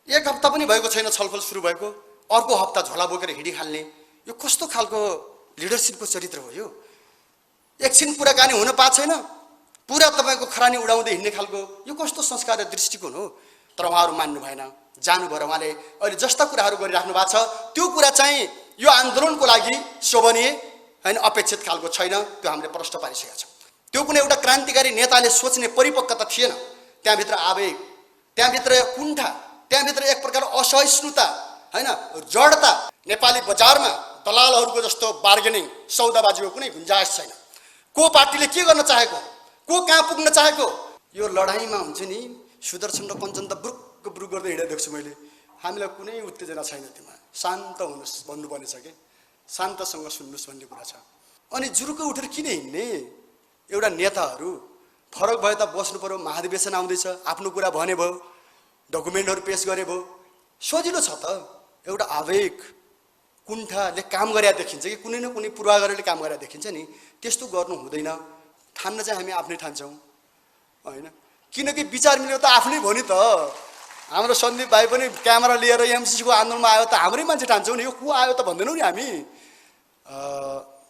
एक हप्ता पनि भएको छैन छलफल सुरु भएको, अर्को हप्ता झोला बोकेर हिँडिहाल्ने, यो कस्तो खालको लिडरसिपको चरित्र हो यो? एकछिन कुराकानी हुन पाएको छैन, पुरा तपाईँको खरानी उडाउँदै हिँड्ने खालको यो कस्तो संस्कार र दृष्टिकोण हो? तर उहाँहरू मान्नु भएन, जानुभएर उहाँले अहिले जस्ता कुराहरू गरिराख्नु भएको छ त्यो कुरा चाहिँ यो आन्दोलनको लागि शोभनीय हैन, अपेक्षित खालको छैन। त्यो हामीले प्रश्न पारिसकेका छौँ। त्यो कुनै एउटा क्रान्तिकारी नेताले सोच्ने परिपक्वता थिएन। त्यहाँभित्र आवेग, त्यहाँभित्र कुण्ठा, त्यहाँभित्र एक प्रकार असहिष्णुता हैन, जडता। नेपाली बजारमा दलालहरूको जस्तो बार्गेनिङ सौदाबाजीको कुनै गुन्जाइस छैन। को पार्टीले के गर्न चाहेको, को कहाँ पुग्न चाहेको, यो लडाइँमा हुन्छ नि सुदर्शन र कञ्चन त ब्रुक ब्रुक गर्दै हिँडेको देख्छु मैले। हामीलाई कुनै उत्तेजना छैन, त्यसमा शान्त हुनुहोस् भन्नुपर्ने छ कि शान्तसँग सुन्नुहोस् भन्ने कुरा छ। अनि जुरुकै उठेर किन हिँड्ने? एउटा नेताहरू फरक भए त बस्नु पर्यो, महाधिवेशन आउँदैछ, आफ्नो कुरा भने भयो, डकुमेन्टहरू पेश गरे भयो, सजिलो छ त। एउटा आवेग कुण्ठाले काम गरेर देखिन्छ कि कुनै न कुनै पूर्वाग्रहले काम गरेर देखिन्छ नि, त्यस्तो गर्नु हुँदैन। ठान्न चाहिँ हामी आफ्नै ठान्छौँ होइन, किनकि विचार मिलेको त आफ्नै भयो नि त। हाम्रो सन्दीप भाइ पनि क्यामेरा लिएर एमसिसीको आन्दोलनमा आयो त हाम्रै मान्छे ठान्छौँ नि, यो को आयो त भन्दैनौँ नि हामी।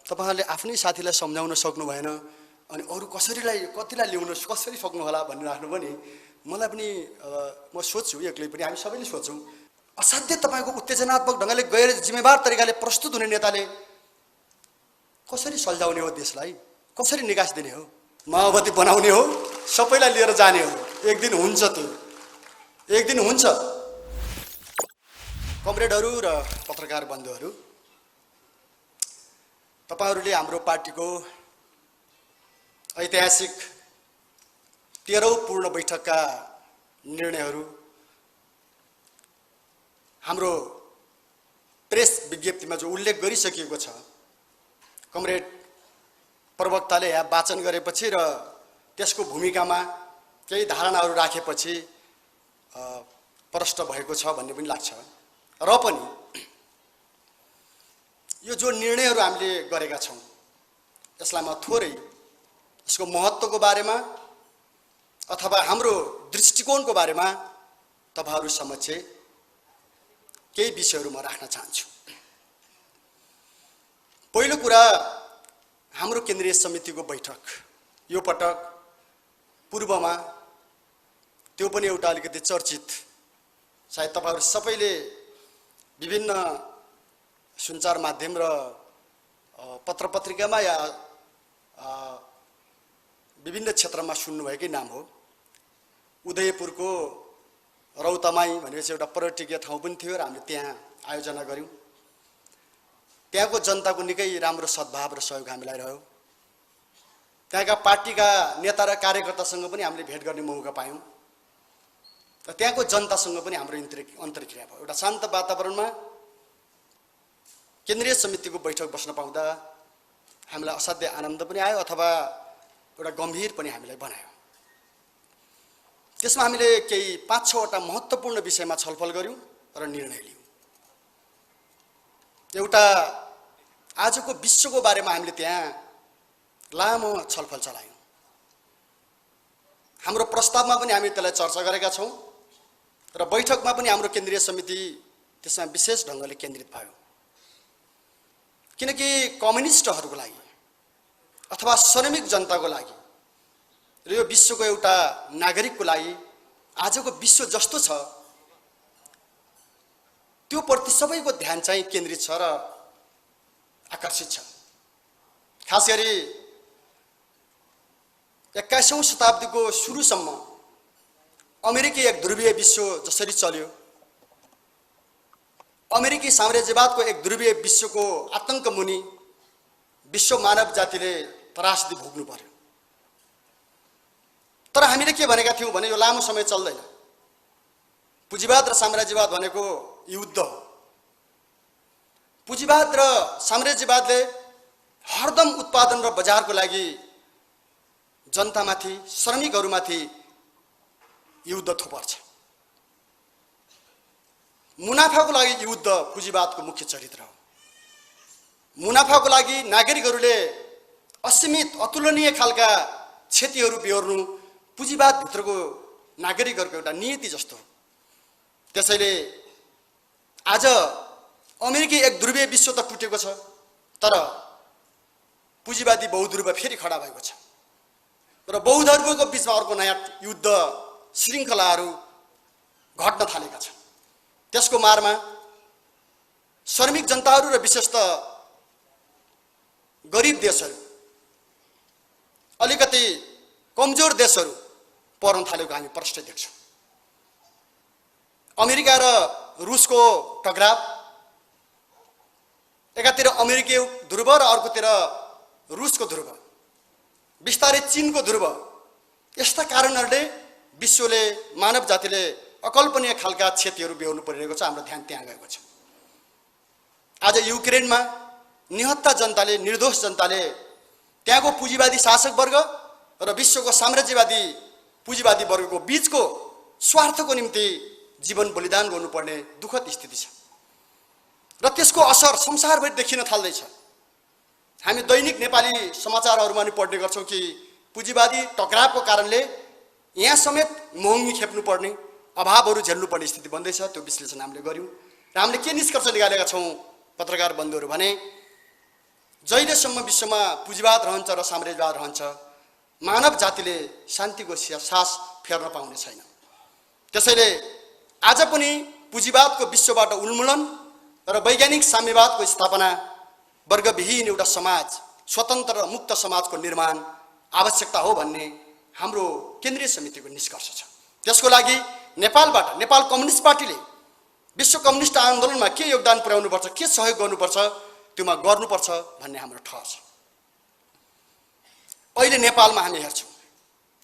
तपाईँहरूले आफ्नै साथीलाई सम्झाउन सक्नु भएन, अनि अरू कतिलाई ल्याउन कसरी सक्नु होला भनिराख्नु पनि मलाई पनि म सोध्छु, एक्लै पनि हामी सबैले सोध्छौँ। असाध्य तपाईँको उत्तेजनात्मक ढङ्गले गैर जिम्मेवार तरिकाले प्रस्तुत हुने नेताले कसरी सल्झाउने हो, देशलाई कसरी निकास दिने हो, माओवादी बनाउने हो, सबैलाई लिएर जाने हो? एक दिन हुन्छ, त्यो एक दिन हुन्छ। कमरेडहरू र पत्रकार बन्धुहरू, तपाईँहरूले हाम्रो पार्टीको ऐतिहासिक 13औं पूर्ण बैठकका निर्णयहरू हाम्रो प्रेस विज्ञप्तिमा जो उल्लेख गरिसकिएको छ, कमरेड प्रवक्ताले यहाँ वाचन गरेपछि र त्यसको भूमिकामा केही धारणाहरू राखेपछि प्रष्ट भएको छ भन्ने पनि लाग्छ। र पनि यो जो निर्णयहरू हामीले गरेका छौँ यसलाई म थोरै यसको महत्त्वको बारेमा अथवा हाम्रो दृष्टिकोणको बारेमा तपाईहरु समक्ष केही विषयहरू म राख्न चाहन्छु। पहिलो कुरा, हाम्रो केन्द्रीय समितिको बैठक यो पटक पूर्वमा त्यो पनि एउटा अलिकति चर्चित, सायद तपाईहरु सबैले विभिन्न सञ्चार माध्यम र पत्रपत्रिकामा या विभिन्न क्षेत्रमा सुन्नुभएकै नाम हो। उदयपुरको रौतमाई भनेपछि एउटा पर्यटकीय ठाउँ पनि थियो र हामीले त्यहाँ आयोजना गर्यौं। त्यहाँको जनताको निकै राम्रो सद्भाव र सहयोग हामीलाई रह्यो। त्यहाँका पार्टीका नेता र कार्यकर्तासँग पनि हामीले भेट गर्ने मौका पायौं र त्यहाँको जनतासँग पनि हाम्रो अन्तर्क्रिया भयो। एउटा शान्त वातावरणमा केन्द्रीय समितिको बैठक बस्न पाउँदा हामीलाई असाध्य आनन्द पनि आयो अथवा एउटा गम्भीर पनि हामीलाई बनायो। त्यसमा हामीले केही 5-6 वटा महत्त्वपूर्ण विषयमा छलफल गर्यौं र निर्णय लियौं। एउटा आजको विश्वको बारेमा हामीले त्यहाँ लामो छलफल चलायौं। हाम्रो प्रस्तावमा पनि हामी त्यसलाई चर्चा गरेका छौं र बैठकमा पनि हाम्रो केन्द्रीय समिति त्यसमा विशेष ढंगले केन्द्रित भयो। किनकि कम्युनिस्टहरूको लागि अथवा श्रमिक जनताको लागि र यो विश्वको एउटा नागरिकको लागि आजको विश्व जस्तो छ त्यो प्रति सबैको ध्यान चाहिँ केन्द्रित छ र आकर्षित छ। खास गरी 21औं शताब्दीको सुरुसम्म अमेरिकी एक ध्रुवीय विश्व जसरी चल्यो, अमेरिकी साम्राज्यवादको एक ध्रुवीय विश्वको आतंक मुनि विश्व मानव जातिले त्रासदी भोग्नु पर्यो। तर हामीले के भनेका थियौं भने यो लामो समय चल्दैन। पुँजीवाद र साम्राज्यवाद भनेको युद्ध हो। पुँजीवाद र साम्राज्यवादले हरदम उत्पादन र बजारको लागि जनतामाथि, श्रमिकहरूमाथि युद्ध थोपर्छ। मुनाफाको लागि युद्ध पुँजीवादको मुख्य चरित्र हो। मुनाफाको लागि नागरिकहरूले असीमित अतुलनीय खालका क्षतिहरू बेहोर्नु पुँजीवाद भित्रको नागरिकहरूको एउटा नीति जस्तो हो। त्यसैले आज अमेरिकी एक ध्रुवीय विश्व त टुटेको छ, तर पुँजीवादी बहुध्रुव फेरि खडा भएको छ र बहुध्रुवको बीचमा अर्को नयाँ युद्ध श्रृङ्खलाहरू घट्न थालेका छन्। त्यसको मारमा श्रमिक जनताहरू र विशेषतः गरिब देशहरू, अलिकति कमजोर देशहरू पर्न थालेको हामी प्रष्ट देख्छौँ। अमेरिका र रुसको टकराव, एकातिर अमेरिकी ध्रुव र अर्कोतिर रुसको ध्रुव, बिस्तारै चीनको ध्रुव, यस्ता कारणहरूले विश्वले मानव जातिले अकल्पनीय खालका क्षतिहरू बेहोर्नु परिरहेको छ। हाम्रो ध्यान त्यहाँ गएको छ। आज युक्रेनमा निहत्था जनताले, निर्दोष जनताले त्यहाँको पुँजीवादी शासक वर्ग र विश्वको साम्राज्यवादी पुँजीवादी वर्गको बीचको स्वार्थको निम्ति जीवन बलिदान गर्नुपर्ने दुःखद स्थिति छ र त्यसको असर संसारभरि देखिन थाल्दैछ। हामी दैनिक नेपाली समाचारहरूमा नि पढ्ने गर्छौँ कि पुँजीवादी टकरावको कारणले यहाँ समेत महँगी खेप्नुपर्ने, अभावहरू झेल्नुपर्ने स्थिति बन्दैछ। त्यो विश्लेषण हामीले गऱ्यौँ र हामीले के निष्कर्ष निकालेका छौँ पत्रकार बन्धुहरू भने, जहिलेसम्म विश्वमा पुँजीवाद रहन्छ र साम्राज्यवाद रहन्छ, मानव जातिले शान्तिको सास फेर्न पाउने छैन। त्यसैले आज पनि पुँजीवादको विश्वबाट उन्मूलन र वैज्ञानिक साम्यवादको स्थापना, वर्गविहीन एउटा समाज, स्वतन्त्र र मुक्त समाजको निर्माण आवश्यकता हो भन्ने हाम्रो केन्द्रीय समितिको निष्कर्ष छ। त्यसको लागि नेपालबाट, नेपाल कम्युनिस्ट पार्टीले विश्व कम्युनिस्ट आन्दोलनमा के योगदान पुर्याउनुपर्छ, के सहयोग गर्नुपर्छ, त्योमा गर्नुपर्छ भन्ने हाम्रो ठहर छ। अहिले नेपालमा हामी हेर्छौँ,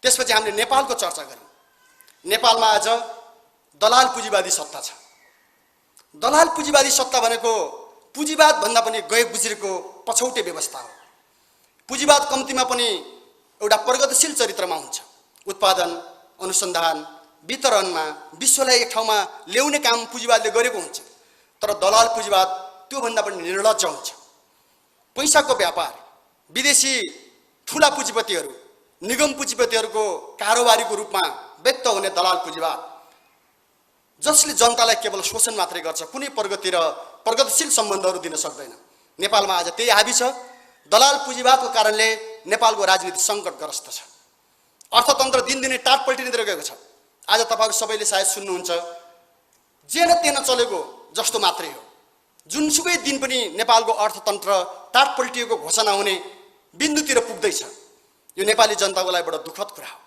त्यसपछि हामीले नेपालको चर्चा गऱ्यौँ। नेपालमा आज दलाल पुँजीवादी सत्ता छ। दलाल पुँजीवादी सत्ता भनेको पुँजीवाद भन्दा पनि गए गुज्रेको पछौटे व्यवस्था हो। पुँजीवाद कम्तीमा पनि एउटा प्रगतिशील चरित्रमा हुन्छ। उत्पादन, अनुसन्धान, वितरणमा विश्वलाई एक ठाउँमा ल्याउने काम पुँजीवादले गरेको हुन्छ। तर दलाल पुँजीवाद त्योभन्दा पनि निर्लज्ज हुन्छ। पैसाको व्यापार, विदेशी ठुला पुँजीपतिहरू, निगम पुँजीपतिहरूको कारोबारीको रूपमा व्यक्त हुने दलाल पुँजीवाद, जसले जनतालाई केवल शोषण मात्रै गर्छ, कुनै प्रगति र प्रगतिशील सम्बन्धहरू दिन सक्दैन। नेपालमा आज त्यही हाबी छ। दलाल पुँजीवादको कारणले नेपालको राजनीति सङ्कटग्रस्त छ। अर्थतन्त्र दिनदिनै टाटपल्टिँदै गएको छ। आज तपाईँहरू सबैले सायद सुन्नुहुन्छ, जेन तेन चलेको जस्तो मात्रै हो। जुनसुकै दिन पनि नेपालको अर्थतन्त्र टाटपल्टिएको घोषणा हुने बिन्दुतिर पुग्दैछ। यो नेपाली जनताको लागि बडो दुःखद कुरा हो।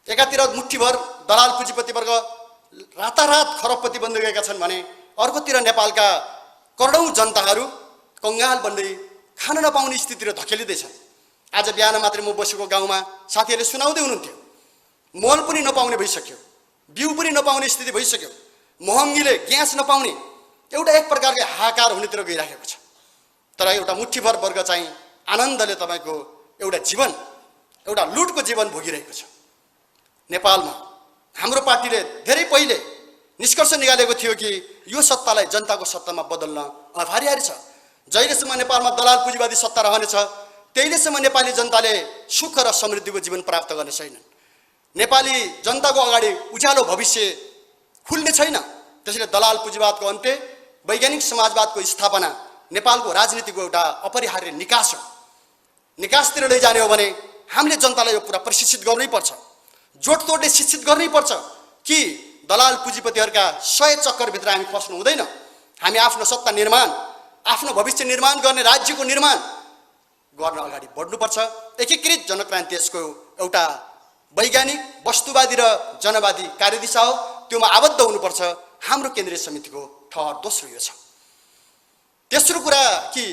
एकातिर मुठ्ठीभर दलाल पुँजीपति वर्ग रातारात खरबपति बन्दै गएका छन् भने अर्कोतिर नेपालका करोडौँ जनताहरू कङ्गाल बन्दै खान नपाउने स्थितितिर धकेलिँदैछन्। आज बिहान मात्रै म बसेको गाउँमा साथीहरूले सुनाउँदै हुनुहुन्थ्यो, मल पनि नपाउने भइसक्यो, बिउ पनि नपाउने स्थिति भइसक्यो, महँगीले ग्यास नपाउने, एउटा एक प्रकारको हाहाकार हुनेतिर गइराखेको छ। तर एउटा मुठ्ठीभर वर्ग चाहिँ आनन्दले तपाईँको एउटा जीवन, एउटा लुटको जीवन भोगिरहेको छ। नेपालमा हाम्रो पार्टीले धेरै पहिले निष्कर्ष निकालेको थियो कि यो सत्तालाई जनताको सत्तामा बदल्न अनिवार्य छ। जहिलेसम्म नेपालमा दलाल पुँजीवादी सत्ता रहनेछ, त्यहिलेसम्म नेपाली जनताले सुख र समृद्धिको जीवन प्राप्त गर्ने छैनन्। नेपाली जनताको अगाडि उज्यालो भविष्य खुल्ने छैन। त्यसैले दलाल पुँजीवादको अन्त्य, वैज्ञानिक समाजवादको स्थापना नेपालको राजनीतिको एउटा अपरिहार्य निकास हो। निकासतिर लैजाने हो भने हामीले जनतालाई यो कुरा प्रशिक्षित गर्नै पर्छ, जोडतोडले शिक्षित गर्नै पर्छ कि दलाल पुँजीपतिहरूका 100 चक्करभित्र हामी फस्नु हुँदैन। हामी आफ्नो सत्ता निर्माण, आफ्नो भविष्य निर्माण गर्ने, राज्यको निर्माण गर्न अगाडि बढ्नुपर्छ। एकीकृत जनक्रान्ति यसको एउटा वैज्ञानिक, वस्तुवादी र जनवादी कार्यदिशा हो। त्योमा आबद्ध हुनुपर्छ। हाम्रो केन्द्रीय समितिको ठहर दोस्रो यो छ। तेस्रो कुरा कि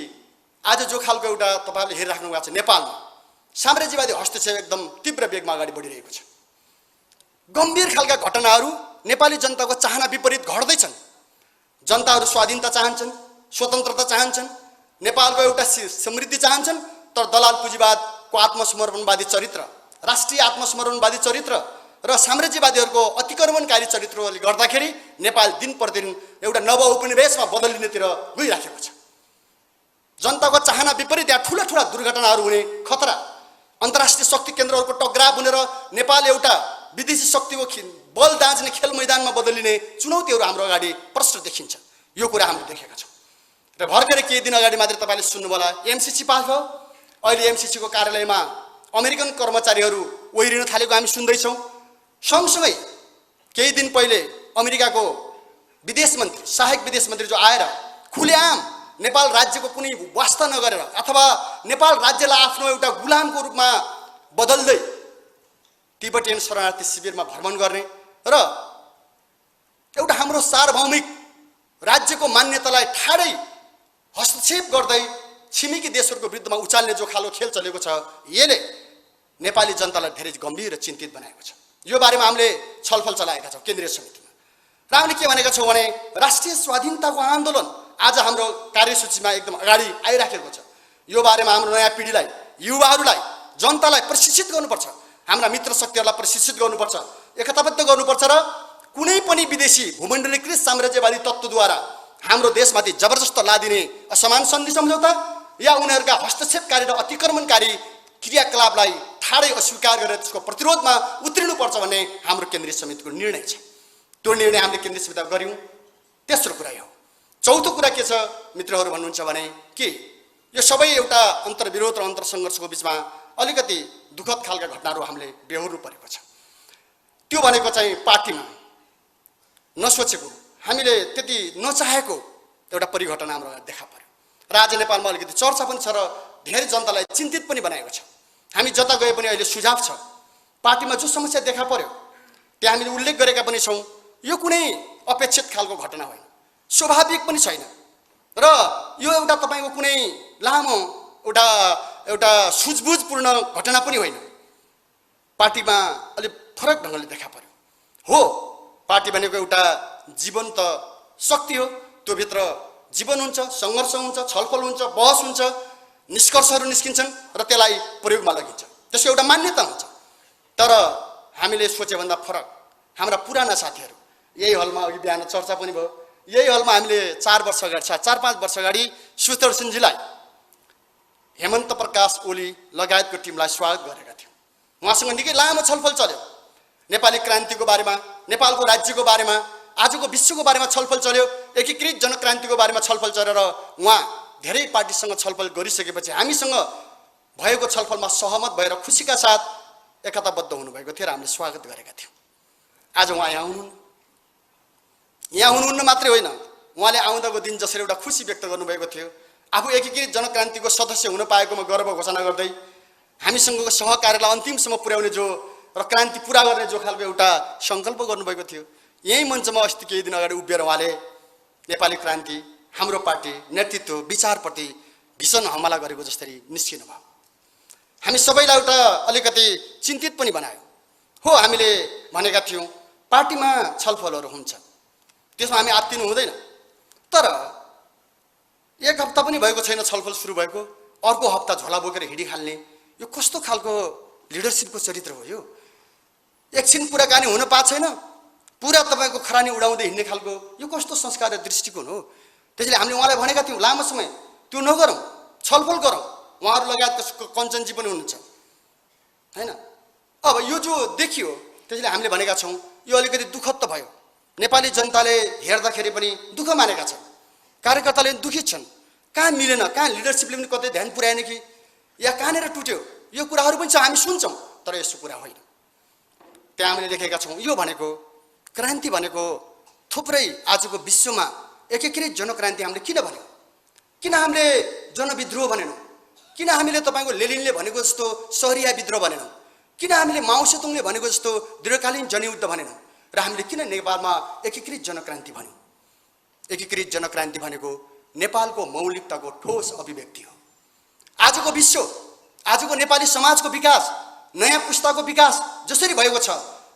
आज जो खालको एउटा तपाईँहरूले हेरिराख्नु भएको छ, नेपालमा साम्राज्यवादी हस्तक्षेप एकदम तीव्र वेगमा अगाडि बढिरहेको छ। गम्भीर खालका घटनाहरू नेपाली जनताको चाहना विपरीत घट्दैछन्। जनताहरू स्वाधीनता चाहन्छन्, स्वतन्त्रता चाहन्छन्, नेपालको एउटा समृद्धि चाहन्छन्। तर दलाल पुँजीवादको आत्मसमर्पणवादी चरित्र, राष्ट्रिय आत्मसमर्पणवादी चरित्र र साम्राज्यवादीहरूको अतिक्रमणकारी चरित्रले गर्दाखेरि नेपाल दिन प्रतिदिन एउटा नव उपनिवेशमा बदलिनेतिर गइराखेको छ। जनताको चाहना विपरीत यहाँ ठुला ठुला दुर्घटनाहरू हुने खतरा, अन्तर्राष्ट्रिय शक्ति केन्द्रहरूको टकराव हुने र नेपाल एउटा विदेशी शक्तिको बल दाँच्ने खेल मैदानमा बदलिने चुनौतीहरू हाम्रो अगाडि प्रष्ट देखिन्छ। यो कुरा हामीले देखेका छौँ र भर्खरै केही दिन अगाडि मात्र तपाईँले सुन्नुभयो होला, एमसिसी पास भयो। अहिले एमसिसीको कार्यालयमा अमेरिकन कर्मचारीहरू ओहिरिन थालेको हामी सुन्दैछौँ। सँगसँगै केही दिन पहिले अमेरिकाको विदेश मन्त्री, सहायक विदेश मन्त्री जो आएर खुलेआम नेपाल राज्यको कुनै वास्ता नगरेर अथवा नेपाल राज्यलाई आफ्नो एउटा गुलामको रूपमा बदल्दै तिब्बतियन शरणार्थी शिविरमा भ्रमण गर्ने र एउटा हाम्रो सार्वभौमिक राज्यको मान्यतालाई ठाडै हस्तक्षेप गर्दै छिमेकी देशहरूको विरुद्धमा उचाल्ने जो खालको खेल चलेको छ, यसले नेपाली जनतालाई धेरै गम्भीर र चिन्तित बनाएको छ। यो बारेमा हामीले छलफल चलाएका छौँ केन्द्रीय समितिमा र हामीले के भनेका छौँ भने राष्ट्रिय स्वाधीनताको आन्दोलन आज हाम्रो कार्यसूचीमा एकदम अगाडि आइराखेको छ। यो बारेमा हाम्रो नयाँ पिँढीलाई, युवाहरूलाई, जनतालाई प्रशिक्षित गर्नुपर्छ, हाम्रा मित्र शक्तिहरूलाई प्रशिक्षित गर्नुपर्छ, एकताबद्ध गर्नुपर्छ र कुनै पनि विदेशी भूमण्डलीकृत साम्राज्यवादी तत्त्वद्वारा हाम्रो देशमाथि जबरजस्त लादिने असमान सन्धि सम्झौता या उनीहरूका हस्तक्षेपकारी र अतिक्रमणकारी क्रियाकलापलाई ठाडै अस्वीकार गरेर त्यसको प्रतिरोधमा उत्रिनुपर्छ भन्ने हाम्रो केन्द्रीय समितिको निर्णय छ। त्यो निर्णय हामीले केन्द्रीय समितिमा गऱ्यौँ। तेस्रो कुरा यो। चौथो कुरा के छ मित्रहरू भन्नुहुन्छ भने के यो सबै एउटा अन्तर्विरोध र अन्तरसङ्घर्षको बिचमा अलिकति दुःखद खालका घटनाहरू हामीले बेहोर्नु परेको छ। त्यो भनेको चाहिँ पार्टीमा नसोचेको, हामीले त्यति नचाहेको एउटा परिघटना हाम्रो देखा पर्यो र आज नेपालमा अलिकति चर्चा पनि छ र धेरै जनतालाई चिन्तित पनि बनाएको छ। हामी जता गए पनि अहिले सुझाव छ, पार्टीमा जो समस्या देखा पर्यो त्यहाँ हामीले उल्लेख गरेका पनि छौँ। यो कुनै अपेक्षित खालको घटना होइन, स्वाभाविक पनि छैन र यो एउटा तपाईँको कुनै लामो एउटा सुझबुझपूर्ण घटना पनि होइन। पार्टीमा अलिक फरक ढङ्गले देखा पर्यो। हो, पार्टी भनेको एउटा जीवन्त शक्ति हो, त्योभित्र जीवन हुन्छ, सङ्घर्ष हुन्छ, छलफल हुन्छ, बहस हुन्छ, निष्कर्षहरू निस्किन्छन् र त्यसलाई प्रयोगमा लगिन्छ, त्यसको एउटा मान्यता हुन्छ। तर हामीले सोचेभन्दा फरक हाम्रा पुराना साथीहरू, यही हलमा अघि बिहान चर्चा पनि भयो, यही हलमा हामीले 4 वर्ष अगाडि 4-5 वर्ष अगाडि सुदर्शनजीलाई, हेमन्त प्रकाश ओली लगायतको टिमलाई स्वागत गरेका थियौँ। उहाँसँग निकै लामो छलफल चल्यो। नेपाली क्रान्तिको बारेमा, नेपालको राज्यको बारेमा, आजको विश्वको बारेमा छलफल चल्यो, एकीकृत जनक्रान्तिको बारेमा छलफल चलेर उहाँ धेरै पार्टीसँग छलफल गरिसकेपछि हामीसँग भएको छलफलमा सहमत भएर खुसीका साथ एकताबद्ध हुनुभएको थियो र हामीले स्वागत गरेका थियौँ। आज उहाँ यहाँ हुनुहुन्न मात्रै होइन, उहाँले आउँदाको दिन जसरी एउटा खुसी व्यक्त गर्नुभएको थियो, आफू एकीकृत जनक्रान्तिको सदस्य हुन पाएकोमा गर्व घोषणा गर्दै हामीसँगको सहकार्यलाई अन्तिमसम्म पुर्याउने जो र क्रान्ति पुरा गर्ने जो खालको एउटा सङ्कल्प गर्नुभएको थियो, यही मञ्चमा अस्ति केही दिन अगाडि उभिएर उहाँले नेपाली क्रान्ति, हाम्रो पार्टी नेतृत्व, विचारप्रति भीषण हमला गरेको जसरी निस्किनु भयो। हामी सबैलाई एउटा अलिकति चिन्तित पनि बनायो। हो, हामीले भनेका थियौँ पार्टीमा छलफलहरू हुन्छ, त्यसमा हामी आत्तिनु हुँदैन। तर 1 हप्ता पनि भएको छैन छलफल सुरु भएको, अर्को हप्ता झोला बोकेर हिँडिहाल्ने यो कस्तो खालको लिडरसिपको चरित्र हो? यो एकछिन कुराकानी हुन पाएको छैन, पुरा तपाईँको खरानी उडाउँदै हिँड्ने खालको यो कस्तो संस्कार र दृष्टिकोण हो? त्यसैले हामीले उहाँलाई भनेका थियौँ लामो समय त्यो नगरौँ, छलफल गरौँ। उहाँहरू लगायतको कञ्चनजी पनि हुनुहुन्छ होइन। अब यो जो देखियो, त्यसैले हामीले भनेका छौँ यो अलिकति दुःखद त भयो। नेपाली जनताले हेर्दाखेरि पनि दुःख मानेका छन्, कार्यकर्ताले पनि दुखित छन्। कहाँ मिलेन, कहाँ लिडरसिपले पनि कतै ध्यान पुर्याएन कि या कहाँनिर टुट्यो, यो कुराहरू पनि छ, हामी सुन्छौँ। तर यस्तो कुरा होइन। त्यहाँ हामीले देखेका छौँ यो भनेको क्रान्ति भनेको थुप्रै आजको विश्वमा एकीकृत जनक्रान्ति हामीले किन भन्यौँ? किन हामीले जनविद्रोह भनेनौँ? किन हामीले तपाईँको लेनिनले भनेको जस्तो सहरिया विद्रोह भनेनौँ? किन हामीले माओ सेतुङले भनेको जस्तो दीर्घकालीन जनयुद्ध भनेनौँ? र हामीले किन नेपालमा एकीकृत जनक्रान्ति भन्यौँ? एकीकृत जनक्रान्ति भनेको नेपालको मौलिकताको ठोस अभिव्यक्ति हो। आजको विश्व, आजको नेपाली समाजको विकास, नयाँ पुस्ताको विकास जसरी भएको छ,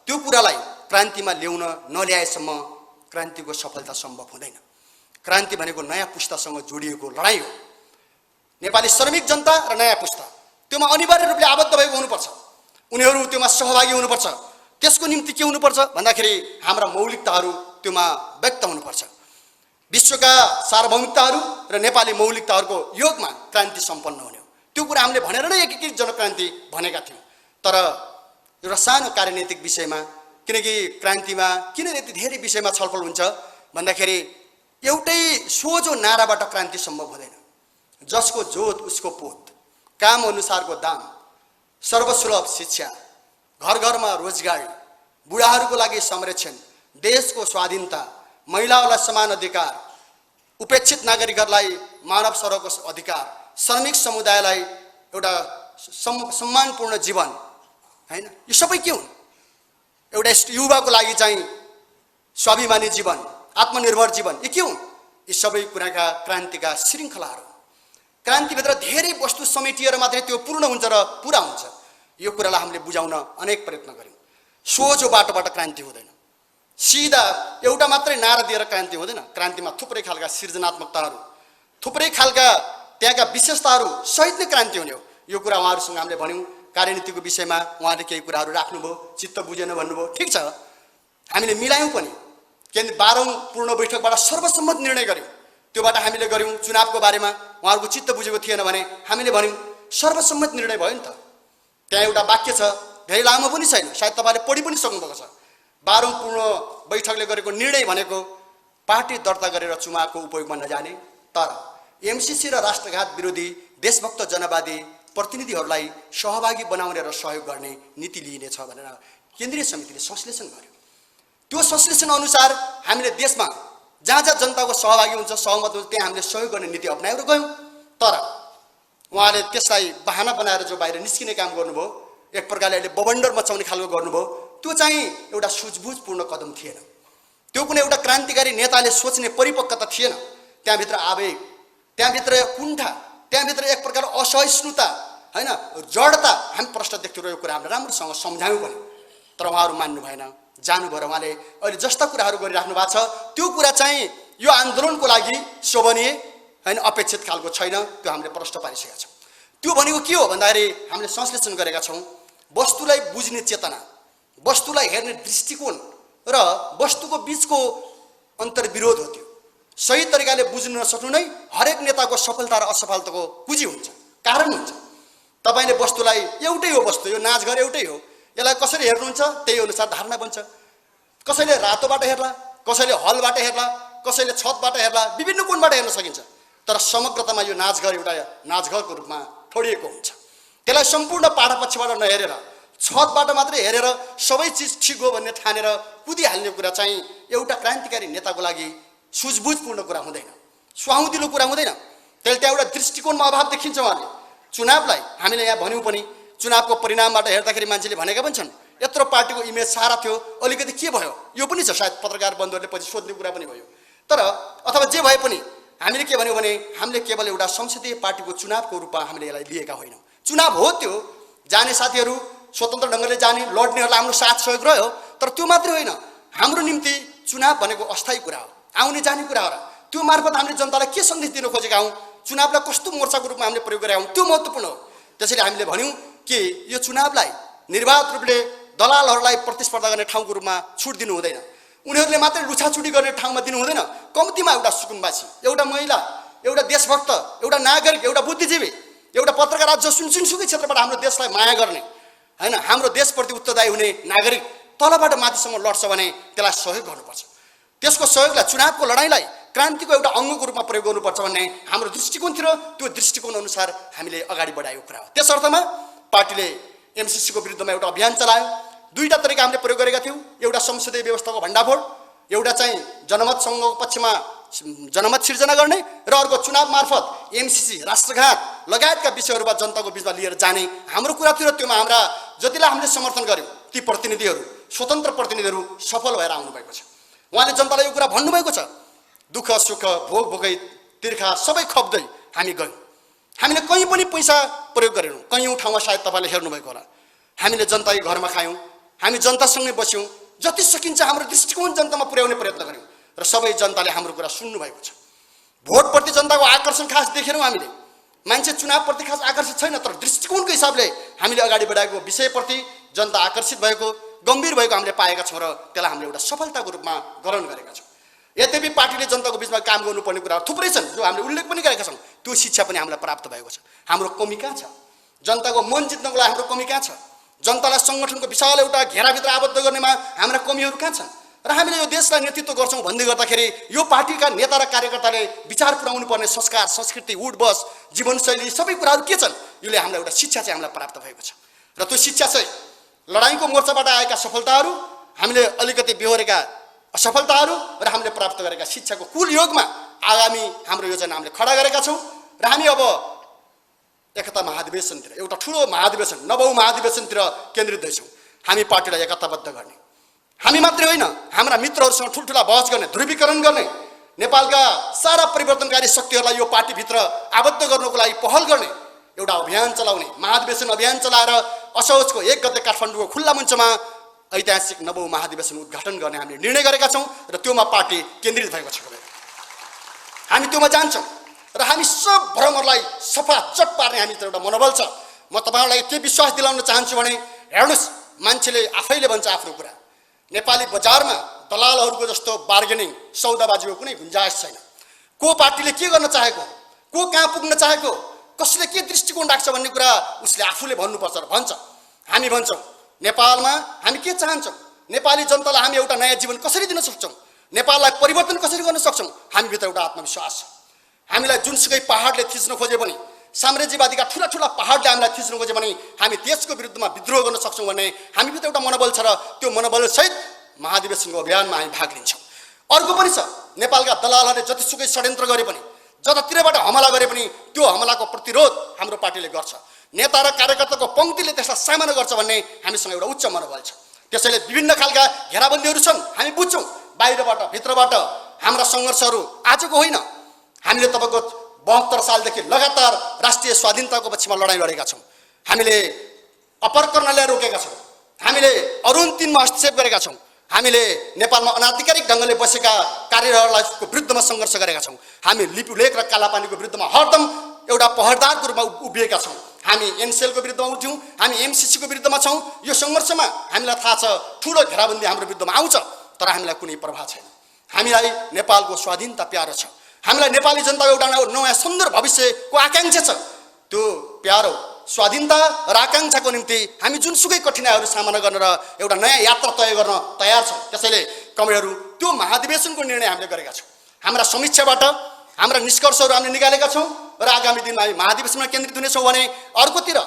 त्यो कुरालाई क्रान्तिमा ल्याउन नल्याएसम्म क्रान्तिको सफलता सम्भव हुँदैन। क्रान्ति भनेको नयाँ पुस्तासँग जोडिएको लडाइँ हो। नेपाली श्रमिक जनता र नयाँ पुस्ता त्योमा अनिवार्य रूपले आबद्ध भएको हुनुपर्छ। उनीहरू त्योमा सहभागी हुनुपर्छ। त्यसको निम्ति के हुनुपर्छ भन्दाखेरि हाम्रा मौलिकताहरू त्योमा व्यक्त हुनुपर्छ। विश्वका सार्वभौमिकताहरू र नेपाली मौलिकताहरूको योगमा क्रान्ति सम्पन्न हुने हो। त्यो कुरा हामीले भनेर नै एकीकृत जनक्रान्ति भनेका थियौँ। तर एउटा सानो कार्यनीतिक विषयमा किनकि क्रान्तिमा किन यति धेरै विषयमा छलफल हुन्छ भन्दाखेरि एउटै सोझो नाराबाट क्रान्ति सम्भव हुँदैन। जसको जोत उसको पोत, काम अनुसारको दाम, सर्वसुलभ शिक्षा, घर घरमा रोजगार, बुढाहरूको लागि संरक्षण, देशको स्वाधीनता, महिलाहरूलाई समान अधिकार, उपेक्षित नागरिकहरूलाई मानव सरहको अधिकार, श्रमिक समुदायलाई एउटा सम्मानपूर्ण जीवन, हैन, यो सबै के हुन्? एउटा युवाको लागि चाहिँ स्वाभिमानी जीवन, आत्मनिर्भर जीवन, यो के हुन्? यी सबै कुराका क्रान्तिका श्रृङ्खलाहरू। क्रान्तिभित्र धेरै वस्तु समेटिएर मात्रै त्यो पूर्ण हुन्छ र पुरा हुन्छ। यो कुरालाई हामीले बुझाउन अनेक प्रयत्न गर्यौँ। सोझो बाटोबाट क्रान्ति हुँदैन, सिधा एउटा मात्रै नारा दिएर क्रान्ति हुँदैन। क्रान्तिमा थुप्रै खालका सृजनात्मकताहरू, थुप्रै खालका त्यहाँका विशेषताहरू सहित नै क्रान्ति हुने हो। यो कुरा उहाँहरूसँग हामीले भन्यौँ। कार्यनीतिको विषयमा उहाँले केही कुराहरू राख्नुभयो, चित्त बुझेन भन्नुभयो, ठिक छ, हामीले मिलायौँ पनि। किनभने 12औं पूर्ण बैठकबाट सर्वसम्मत निर्णय गर्यौँ, त्योबाट हामीले गर्यौँ। चुनावको बारेमा उहाँहरूको चित्त बुझेको थिएन भने हामीले भन्यौँ, सर्वसम्मत निर्णय भयो नि त। त्यहाँ एउटा वाक्य छ, धेरै लामो पनि छैन, सायद तपाईँले पढि पनि सक्नुभएको छ। 12औं पूर्ण बैठकले गरेको निर्णय भनेको पार्टी दर्ता गरेर चुनावको उपयोगमा नजाने, तर एमसिसी र राष्ट्रघात विरोधी देशभक्त जनवादी प्रतिनिधिहरूलाई सहभागी बनाउने र सहयोग गर्ने नीति लिइनेछ भनेर केन्द्रीय समितिले संश्लेषण गर्यो। त्यो संश्लेषण अनुसार हामीले देशमा जहाँ जहाँ जनताको सहभागी हुन्छ, सहमत हुन्छ, त्यहाँ हामीले सहयोग गर्ने नीति अपनाएर गयौँ। तर उहाँले त्यसलाई बहाना बनाएर जो बाहिर निस्किने काम गर्नुभयो, एक प्रकारले अहिले बबन्डर मचाउने खालको गर्नुभयो, त्यो चाहिँ एउटा सुझबुझपूर्ण कदम थिएन। त्यो कुनै एउटा क्रान्तिकारी नेताले सोच्ने परिपक्वता थिएन। त्यहाँभित्र आवेग, त्यहाँभित्र कुण्ठा, त्यहाँभित्र एक प्रकार असहिष्णुता, हैन, जडता हामी प्रश्न देख्थ्यौँ। यो कुरा हामीले राम्रोसँग सम्झायौँ पनि, तर उहाँहरू मान्नु भएन, जानुभयो। र उहाँले अहिले जस्ता कुराहरू गरिराख्नु भएको छ त्यो कुरा चाहिँ यो आन्दोलनको लागि शोभनीय, हैन, अपेक्षित खालको छैन। त्यो हामीले प्रश्न पारिसकेका छौँ। त्यो भनेको के हो भन्दाखेरि हामीले संश्लेषण गरेका छौँ, वस्तुलाई बुझ्ने चेतना, वस्तुलाई हेर्ने दृष्टिकोण र वस्तुको बिचको अन्तर्विरोध हो। त्यो सही तरिकाले बुझ्न नसक्नु नै हरेक नेताको सफलता र असफलताको पुँजी हुन्छ, कारण हुन्छ। तपाईँले वस्तुलाई एउटै हो, वस्तु यो नाचघर एउटै हो, यसलाई कसरी हेर्नुहुन्छ त्यही अनुसार धारणा बन्छ। कसैले रातोबाट हेर्ला, कसैले हलबाट हेर्ला, कसैले छतबाट हेर्ला, विभिन्न कोणबाट हेर्न सकिन्छ। तर समग्रतामा यो नाचघर एउटा नाचघरको रूपमा ठोडिएको हुन्छ। त्यसलाई सम्पूर्ण पाटापक्षबाट नहेरेर छतबाट मात्रै हेरेर सबै चिज ठिक हो भन्ने ठानेर कुदिहाल्ने कुरा चाहिँ एउटा क्रान्तिकारी नेताको लागि सुझबुझपूर्ण कुरा हुँदैन, सुहाउँदिलो कुरा हुँदैन। त्यसले त्यहाँ एउटा दृष्टिकोणमा अभाव देखिन्छ। उहाँले चुनावलाई हामीले यहाँ भन्यौँ पनि, चुनावको परिणामबाट हेर्दाखेरि मान्छेले भनेका पनि छन्, यत्रो पार्टीको इमेज सारा थियो, अलिकति के भयो, यो पनि छ। सायद पत्रकार बन्धुहरूले पछि सोध्ने कुरा पनि भयो। तर अथवा जे भए पनि हामीले के भन्यौँ भने हामीले केवल एउटा संसदीय पार्टीको चुनावको रूपमा हामीले यसलाई लिएका होइनौँ। चुनाव हो, त्यो जाने साथीहरू स्वतन्त्र ढङ्गले जाने, लड्नेहरूलाई हाम्रो साथ सहयोग रह्यो, तर त्यो मात्रै होइन। हाम्रो निम्ति चुनाव भनेको अस्थायी कुरा हो, आउने जाने कुरा हो। त्यो मार्फत हामीले जनतालाई के सन्देश दिन खोजेका हौँ, चुनावलाई कस्तो मोर्चाको रूपमा हामीले प्रयोग गरेका हौँ, त्यो महत्त्वपूर्ण हो। त्यसैले हामीले भन्यौँ कि यो चुनावलाई निर्वाध रूपले दलालहरूलाई प्रतिस्पर्धा गर्ने ठाउँको रूपमा छुट दिनु हुँदैन। उनीहरूले मात्रै लुछाचुडी गर्ने ठाउँमा दिनु हुँदैन। कम्तीमा एउटा सुकुम्बासी, एउटा महिला, एउटा देशभक्त, एउटा नागरिक, एउटा बुद्धिजीवी, एउटा पत्रकार, आज जुनसुकै क्षेत्रबाट हाम्रो देशलाई माया गर्ने, हैन, हाम्रो देशप्रति उत्तरदायी हुने नागरिक तलबाट माथिसम्म लड्छ भने त्यसलाई सहयोग गर्नुपर्छ। त्यसको सहयोगलाई, चुनावको लडाइँलाई क्रान्तिको एउटा अङ्गको रूपमा प्रयोग गर्नुपर्छ भन्ने हाम्रो दृष्टिकोण थियो। त्यो दृष्टिकोण अनुसार हामीले अगाडि बढाएको कुरा हो। त्यस अर्थमा पार्टीले एमसिसीको विरुद्धमा एउटा अभियान चलायो। दुईटा तरिका हामीले प्रयोग गरेका थियौँ, एउटा संसदीय व्यवस्थाको भण्डाफोड, एउटा चाहिँ जनमत सङ्घको पक्षमा जनमत सिर्जना गर्ने, र अर्को चुनाव मार्फत एमसिसी, राष्ट्रघात लगायतका विषयहरूमा जनताको बिचमा लिएर जाने हाम्रो कुरा थियो। त्योमा हाम्रा जतिलाई हामीले समर्थन गर्यौँ ती प्रतिनिधिहरू, स्वतन्त्र प्रतिनिधिहरू सफल भएर आउनुभएको छ। उहाँले जनतालाई यो कुरा भन्नुभएको छ, दुःख सुख भोग भोगै तिर्खा सबै खप्दै हामी गयौँ। हामीले कहीँ पनि पैसा प्रयोग गरेनौँ। कयौँ ठाउँमा सायद तपाईँले हेर्नुभएको होला, हामीले जनताको घरमा खायौँ, हामी जनतासँगै बस्यौँ, जति सकिन्छ हाम्रो दृष्टिकोण जनतामा पुर्याउने प्रयत्न गऱ्यौँ र सबै जनताले हाम्रो कुरा सुन्नुभएको छ। भोटप्रति जनताको आकर्षण खास देखेनौँ हामीले। मान्छे चुनावप्रति खास आकर्षित छैन, तर दृष्टिकोणको हिसाबले हामीले अगाडि बढाएको विषयप्रति जनता आकर्षित भएको, गम्भीर भएको हामीले पाएका छौँ र त्यसलाई हामीले एउटा सफलताको रूपमा ग्रहण गरेका छौँ। यद्यपि पार्टीले जनताको बिचमा काम गर्नुपर्ने कुराहरू थुप्रै छन् जो हामीले उल्लेख पनि गरेका छौँ। त्यो शिक्षा पनि हामीलाई प्राप्त भएको छ। हाम्रो कमी कहाँ छ? जनताको मन जित्नको लागि हाम्रो कमी कहाँ छ? जनतालाई सङ्गठनको विशाल एउटा घेराभित्र आबद्ध गर्नेमा हाम्रा कमीहरू कहाँ छन् र हामीले यो देशलाई नेतृत्व गर्छौँ भन्दै गर्दाखेरि यो पार्टीका नेता र कार्यकर्ताले विचार पुर्याउनु पर्ने संस्कार संस्कृति उठबस जीवनशैली सबै कुराहरू के छन् यसले हामीलाई एउटा शिक्षा चाहिँ हामीलाई प्राप्त भएको छ र त्यो शिक्षा चाहिँ लडाईँको मोर्चाबाट आएका सफलताहरू हामीले अलिकति बेहोरेका असफलताहरू र हामीले प्राप्त गरेका शिक्षाको कुल योगमा आगामी हाम्रो योजना हामीले खडा गरेका छौँ र हामी अब एकता महाधिवेशनतिर एउटा ठुलो महाधिवेशन नवौं महाधिवेशनतिर केन्द्रित हुँदैछौँ हामी पार्टीलाई एकताबद्ध गर्ने हामी मात्रै होइन हाम्रा मित्रहरूसँग ठुल्ठुला बहस गर्ने ध्रुवीकरण गर्ने नेपालका सारा परिवर्तनकारी शक्तिहरूलाई यो पार्टीभित्र आबद्ध गर्नको लागि पहल गर्ने एउटा अभियान चलाउने महाधिवेशन अभियान चलाएर असोजको 1 गते काठमाडौँको खुल्ला मञ्चमा ऐतिहासिक नवौं महाधिवेशन उद्घाटन गर्ने हामीले निर्णय गरेका छौँ र त्योमा पार्टी केन्द्रित भएको छ हामी त्योमा जान्छौँ र हामी सब भ्रमहरूलाई सफा चट पार्ने हामीतिर एउटा मनोबल छ म तपाईँहरूलाई के विश्वास दिलाउन चाहन्छु भने हेर्नुहोस् मान्छेले आफैले भन्छ आफ्नो कुरा नेपाली बजारमा दलालहरूको जस्तो बार्गेनिङ सौदाबाजीको कुनै गुन्जाइस छैन को पार्टीले के गर्न चाहेको को कहाँ पुग्न चाहेको कसले के दृष्टिकोण राख्छ भन्ने कुरा उसले आफूले भन्नुपर्छ र भन्छ हामी भन्छौँ नेपालमा हामी के चाहन्छौँ नेपाली जनतालाई हामी एउटा नयाँ जीवन कसरी दिन सक्छौँ नेपाललाई परिवर्तन कसरी गर्न सक्छौँ हामीभित्र एउटा आत्मविश्वास छ हामीलाई जुनसुकै पहाडले थिच्न खोजे पनि साम्राज्यवादीका ठुला ठुला पहाडले हामीलाई थिच्न खोजे भने हामी देशको विरुद्धमा विद्रोह गर्न सक्छौँ भने हामीभित्र एउटा मनोबल छ र त्यो मनोबलसहित महाधिवेशनको अभियानमा हामी भाग लिन्छौँ अर्को पनि छ नेपालका दलालहरूले जतिसुकै षड्यन्त्र गरे पनि जतातिरबाट हमला गरे पनि त्यो हमलाको प्रतिरोध हाम्रो पार्टीले गर्छ नेता र कार्यकर्ताको पङ्क्तिले त्यसलाई सामना गर्छ भन्ने हामीसँग एउटा उच्च मनोबल छ त्यसैले विभिन्न खालका घेराबन्दीहरू छन् हामी बुझ्छौँ बाहिरबाट भित्रबाट हाम्रा सङ्घर्षहरू आजको होइन हामीले तपाईँको 72 सालदेखि लगातार राष्ट्रिय स्वाधीनताको पक्षमा लडाईँ लडेका छौँ हामीले अपरकर्णलाई रोकेका छौँ हामीले अरुण 3 मा हस्तक्षेप गरेका छौँ हामीले नेपालमा अनाधिकारिक ढङ्गले बसेका कार्यहरूलाई विरुद्धमा सङ्घर्ष गरेका छौँ हामी लिपुलेख र कालापानीको विरुद्धमा हरदम एउटा पहरदारको रूपमा उभिएका छौँ हामी एनसेलको विरुद्धमा उठ्यौँ हामी एमसिसीको विरुद्धमा छौँ यो सङ्घर्षमा हामीलाई थाहा छ ठुलो घेराबन्दी हाम्रो विरुद्धमा आउँछ तर हामीलाई कुनै प्रभाव छैन हामीलाई नेपालको स्वाधीनता प्यारो छ हामीलाई नेपाली जनताको एउटा नयाँ सुन्दर भविष्यको आकाङ्क्षा छ त्यो प्यारो स्वाधीनता र आकाङ्क्षाको निम्ति हामी जुनसुकै कठिनाइहरू सामना गर्न र एउटा नयाँ यात्रा तय गर्न तयार छौँ त्यसैले कमरेडहरू त्यो महाधिवेशनको निर्णय हामीले गरेका छौँ हाम्रा समीक्षाबाट हाम्रा निष्कर्षहरू हामीले निकालेका छौँ र आगामी दिनमा हामी महाधिवेशनमा केन्द्रित हुनेछौँ भने अर्कोतिर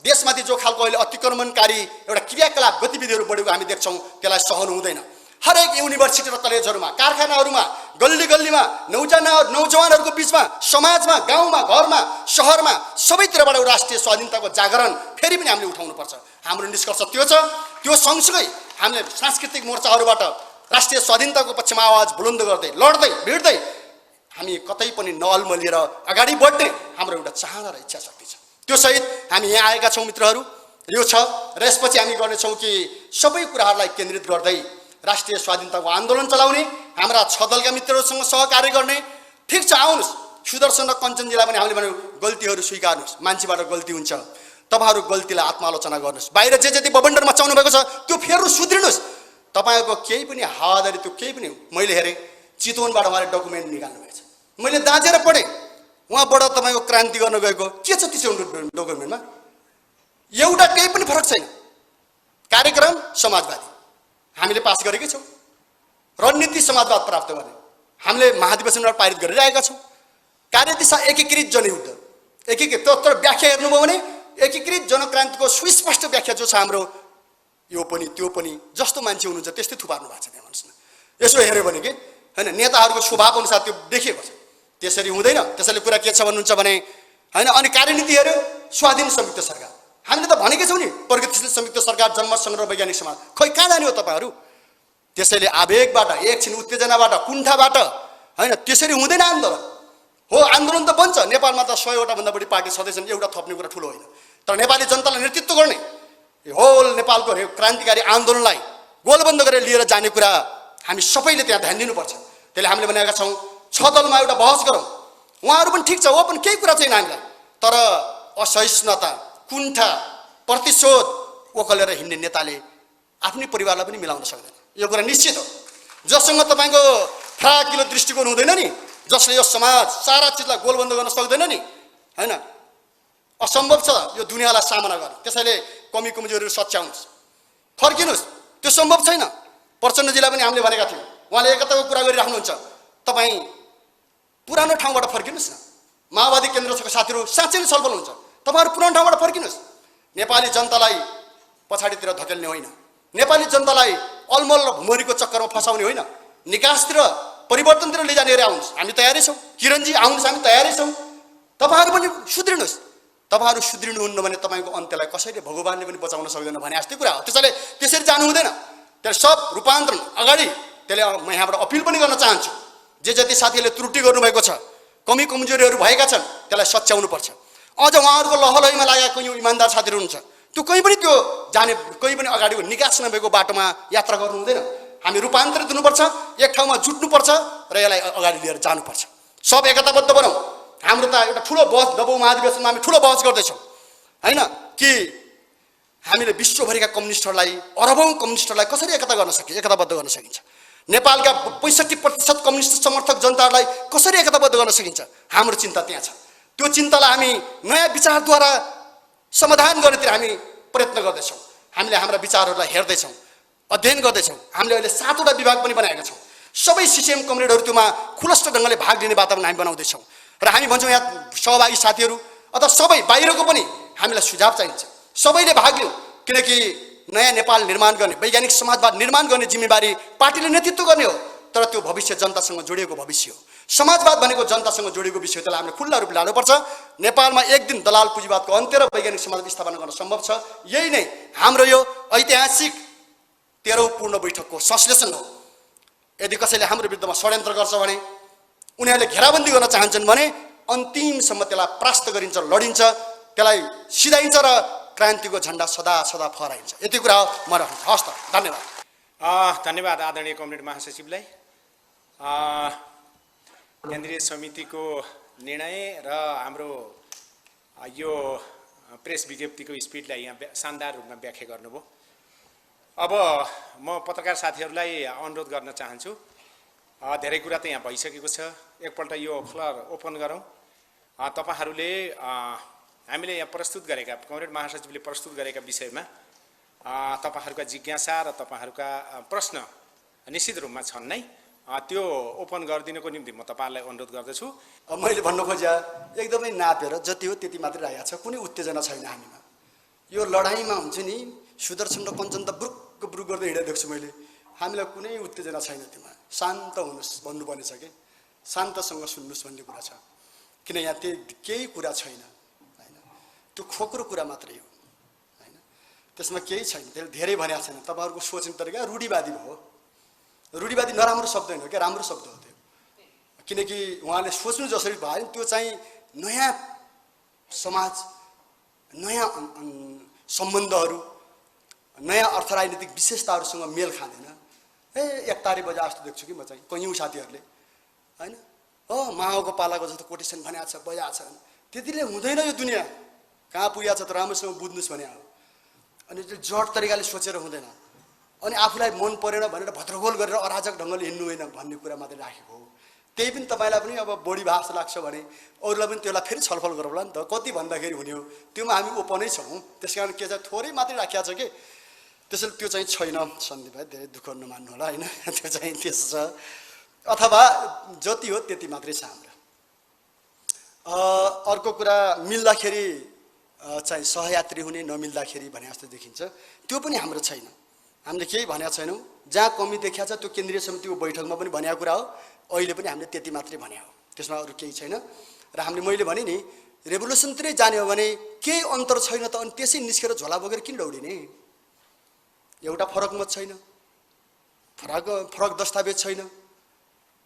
देशमाथि जो खालको अहिले अतिक्रमणकारी एउटा क्रियाकलाप गतिविधिहरू बढेको हामी देख्छौँ त्यसलाई सहनु हुँदैन हरेक युनिभर्सिटी र कलेजहरूमा कारखानाहरूमा गल्ली गल्लीमा नौजवानहरूको बिचमा समाजमा गाउँमा घरमा सहरमा सबैतिरबाट राष्ट्रिय स्वाधीनताको जागरण फेरि पनि हामीले उठाउनुपर्छ हाम्रो निष्कर्ष त्यो छ त्यो सँगसँगै हामीले सांस्कृतिक मोर्चाहरूबाट राष्ट्रिय स्वाधीनताको पक्षमा आवाज बुलन्द गर्दै लड्दै भिड्दै हामी कतै पनि नअल्मलिएर अगाडि बढ्ने हाम्रो एउटा चाहना र इच्छा शक्ति छ त्यो सहित हामी यहाँ आएका छौँ मित्रहरू यो छ र यसपछि हामी गर्नेछौँ कि सबै कुराहरूलाई केन्द्रित गर्दै राष्ट्रिय स्वाधीनताको आन्दोलन चलाउने हाम्रा 6 दलका मित्रहरूसँग सहकार्य गर्ने ठिक छ आउनुहोस् सुदर्शन र कञ्चनजीलाई पनि हामीले भन्यौँ गल्तीहरू स्वीकार्नुहोस् मान्छेबाट गल्ती हुन्छ तपाईँहरू गल्तीलाई आत्मालोचना गर्नुहोस् बाहिर जे जति बबन्डर मचाउनु भएको छ त्यो फेर्नु सुध्रिनुहोस् तपाईँको केही पनि हावादारी त्यो केही पनि मैले हेरेँ चितवनबाट उहाँले डकुमेन्ट निकाल्नु भएको छ मैले दाँचेर पढेँ उहाँबाट तपाईँको क्रान्ति गर्न गएको के छ त्यसो डकुमेन्टमा एउटा केही पनि फरक छैन कार्यक्रम समाजवादी हामीले पास गरेकै छौँ रणनीति समाजवाद प्राप्त गर्ने हामीले महाधिवेशनबाट पारित गरिरहेका छौँ कार्यदिशा एकीकृत जनयुद्ध एकीकृत तर व्याख्या हेर्नुभयो भने एकीकृत जनक्रान्तिको सुस्पष्ट व्याख्या जो छ हाम्रो यो पनि त्यो पनि जस्तो मान्छे हुनुहुन्छ त्यस्तै थुपार्नु भएको छ त्यहाँ भन्नुहोस् न यसो हेऱ्यो भने के होइन नेताहरूको स्वभाव अनुसार त्यो देखिएको छ त्यसरी हुँदैन त्यसैले कुरा के छ भन्नुहुन्छ भने होइन अनि कार्यनीति हेऱ्यो स्वाधीन संयुक्त सरकार हामीले त भनेकै छौँ नि प्रगतिशील संयुक्त सरकार जन्म सङ्ग्रह वैज्ञानिक समाज खै कहाँ जाने हो तपाईँहरू त्यसैले आवेगबाट एकछिन उत्तेजनाबाट कुण्ठाबाट होइन त्यसरी हुँदैन आन्दोलन हो आन्दोलन त बन्छ नेपालमा त 100 वटा भन्दा बढी पार्टी सदस्य एउटा थप्ने कुरा ठुलो होइन तर नेपाली जनतालाई नेतृत्व गर्ने होल नेपालको क्रान्तिकारी आन्दोलनलाई गोलबन्द गरेर लिएर जाने कुरा हामी सबैले त्यहाँ ध्यान दिनुपर्छ त्यसले हामीले भनेका छौँ 6 दलमा एउटा बहस गरौँ उहाँहरू पनि ठिक छ हो पनि केही कुरा छैन हामीलाई तर असहिष्णुता कुण्ठा प्रतिशोध ओखलेर हिँड्ने नेताले आफ्नै परिवारलाई पनि मिलाउन सक्दैन यो कुरा निश्चित हो जससँग तपाईँको फराकिलो दृष्टिकोण हुँदैन नि जसले यो समाज सारा चिजलाई गोलबन्द गर्न सक्दैन नि होइन असम्भव छ यो दुनियाँलाई सामना गर्न त्यसैले कमी कमजोरीहरू सच्याउनुहोस्, फर्किनुहोस्। त्यो सम्भव छैन। प्रचण्डजीलाई पनि हामीले भनेका थियौँ, उहाँले एकताको कुरा गरिराख्नुहुन्छ। तपाईँ पुरानो ठाउँबाट फर्किनुहोस् न। माओवादी केन्द्रका साथीहरू साँच्चै नै छलफल हुन्छ, तपाईँहरू पुरानो ठाउँबाट फर्किनुहोस्। नेपाली जनतालाई पछाडितिर धकेल्ने होइन, नेपाली जनतालाई अलमल र भुमरीको चक्करमा फसाउने होइन, निकासतिर परिवर्तनतिर लैजाने गरी आउनुहोस्। हामी तयारै छौँ। किरणजी आउनुहोस्, हामी तयारै छौँ। तपाईँहरू पनि सुध्रिनुहोस्। तपाईँहरू सुध्रिनुहुन्न भने तपाईँको अन्त्यलाई कसैले भगवानले पनि बचाउन सक्दैन भने जस्तै कुरा हो। त्यसैले त्यसरी जानु हुँदैन। त्यसले सब रूपान्तरण अगाडि, त्यसले म यहाँबाट अपिल पनि गर्न चाहन्छु, जे जति साथीहरूले त्रुटि गर्नुभएको छ, कमी कमजोरीहरू भएका छन्, त्यसलाई सच्याउनु पर्छ। अझ उहाँहरूको लहलहीमा लागेको यो इमान्दार साथीहरू हुनुहुन्छ, त्यो कहीँ पनि त्यो जाने, कहीँ पनि अगाडिको निकास नभएको बाटोमा यात्रा गर्नु हुँदैन। हामी रूपान्तरित हुनुपर्छ, एक ठाउँमा जुट्नुपर्छ र यसलाई अगाडि लिएर जानुपर्छ। सब एकताबद्ध बनाऊ। हाम्रो त एउटा ठुलो बहस, दबाउ महाधिवेशनमा हामी ठुलो बहस गर्दैछौँ होइन, कि हामीले विश्वभरिका कम्युनिस्टहरूलाई, अरबौँ कम्युनिस्टहरूलाई कसरी एकताबद्ध गर्न सकिन्छ, नेपालका 65% कम्युनिस्ट समर्थक जनताहरूलाई कसरी एकताबद्ध गर्न सकिन्छ। हाम्रो चिन्ता त्यहाँ छ। त्यो चिन्तालाई हामी नयाँ विचारद्वारा समाधान गर्नेतिर हामी प्रयत्न गर्दैछौँ। हामीले हाम्रा विचारहरूलाई हेर्दैछौँ, अध्ययन गर्दैछौँ। हामीले अहिले 7वटा विभाग पनि बनाएका छौँ। सबै सिसिएम कमरेडहरू त्योमा खुलस्त ढङ्गले भाग लिने वातावरण हामी बनाउँदैछौँ। र हामी भन्छौँ यहाँ सहभागी साथीहरू अथवा सबै बाहिरको पनि हामीलाई सुझाव चाहिन्छ। सबैले भाग लिउँ, किनकि नयाँ नेपाल निर्माण गर्ने, वैज्ञानिक समाजवाद निर्माण गर्ने जिम्मेवारी पार्टीले नेतृत्व गर्ने हो। तर त्यो भविष्य जनतासँग जोडिएको भविष्य हो। समाजवाद भनेको जनतासँग जोडिएको विषय, त्यसलाई हामीले खुल्ला रूपले लानुपर्छ। नेपालमा एक दिन दलाल पुँजीवादको अन्त्य र वैज्ञानिक समाज स्थापना गर्न सम्भव छ। यही नै हाम्रो यो ऐतिहासिक 13औं पूर्ण बैठकको संश्लेषण हो। यदि कसैले हाम्रो विरुद्धमा षड्यन्त्र गर्छ भने, उनीहरूले घेराबन्दी गर्न चाहन्छन् भने अन्तिमसम्म त्यसलाई परास्त गरिन्छ, लडिन्छ, त्यसलाई सिधाइन्छ र क्रान्तिको झन्डा सदा सदा फहराइन्छ। यति कुरा हो म राख्छु। हस् त, धन्यवाद। धन्यवाद आदरणीय कमरेड महासचिवलाई। केन्द्रीय समितिको निर्णय र हाम्रो यो प्रेस विज्ञप्तिको स्पिडलाई यहाँ शानदार रूपमा व्याख्या गर्नुभयो। अब म पत्रकार साथीहरूलाई अनुरोध गर्न चाहन्छु, धेरै कुरा त यहाँ भइसकेको छ, एकपल्ट यो फ्लोर ओपन गरौँ। तपाईँहरूले हामीले यहाँ प्रस्तुत गरेका, कमरेड महासचिवले प्रस्तुत गरेका विषयमा तपाईँहरूका जिज्ञासा र तपाईँहरूका प्रश्न निश्चित रूपमा छन् नै, त्यो ओपन गरिदिनको निम्ति म तपाईँहरूलाई अनुरोध गर्दछु। मैले भन्नु खोजेँ एकदमै नापेर जति हो त्यति मात्रै राखेको छ, कुनै उत्तेजना छैन हामीमा। यो लडाइँमा हुन्छ नि, सुदर्शन र कञ्चन त ब्रुक ब्रुक गर्दै हिँडेको देख्छु मैले। हामीलाई कुनै उत्तेजना छैन त्यसमा। शान्त हुनुहोस् भन्नुपर्ने छ कि शान्तसँग सुन्नुहोस् भन्ने कुरा छ, किन यहाँ केही कुरा छैन होइन, त्यो खोक्रो कुरा मात्रै हो होइन, त्यसमा केही छैन। त्यसले धेरै भनेको छैन। तपाईँहरूको सोच्ने तरिका रूढिवादी भयो। रूढिवादी नराम्रो शब्द होइन क्या, राम्रो शब्द हो त्यो। किनकि उहाँले सोच्नु जसरी भयो नि, त्यो चाहिँ नयाँ समाज, नयाँ सम्बन्धहरू, नयाँ अर्थ राजनीतिक विशेषताहरूसँग मेल खाँदैन। एकतारी बजा जस्तो देख्छु कि म चाहिँ कैयौँ साथीहरूले होइन। माओको पालाको जस्तो कोटेसन भनेको छ, बजा छ, त्यतिले हुँदैन यो दुनियाँ। कहाँ पुगेको छ त राम्रोसँग बुझ्नुहोस् भने हो। अनि त्यो जड तरिकाले सोचेर हुँदैन। अनि आफूलाई मन परेन भनेर भद्रगोल गरेर अराजक ढङ्गले हिँड्नु होइन भन्ने कुरा मात्रै राखेको हो। त्यही पनि तपाईँलाई पनि अब बढी भाष लाग्छ भने अरूलाई पनि त्यसलाई फेरि छलफल गरौँला नि त, कति भन्दाखेरि हुने हो। त्योमा हामी ओपनै छौँ। त्यस कारण के छ, थोरै मात्रै राखिएको छ कि, त्यसैले त्यो चाहिँ छैन। सन्दीप भाइ धेरै दुःख नमान्नु होला होइन, त्यो चाहिँ त्यस छ। अथवा जति हो त्यति मात्रै छ हाम्रो। अर्को कुरा, मिल्दाखेरि चाहिँ सहयात्री हुने, नमिल्दाखेरि भने जस्तो देखिन्छ, त्यो पनि हाम्रो छैन। हामीले केही भनेको छैनौँ। जहाँ कमी देखिएको छ त्यो केन्द्रीय समितिको बैठकमा पनि भनेको कुरा हो, अहिले पनि हामीले त्यति मात्रै भने हो, त्यसमा अरू केही छैन। र हामीले मैले भने नि, रेभोल्युसनतिरै जाने हो भने केही अन्तर छैन त अनि त्यसै निस्केर झोला बोकेर किन दौडिने? एउटा फरक मत छैन, फरक दस्तावेज छैन,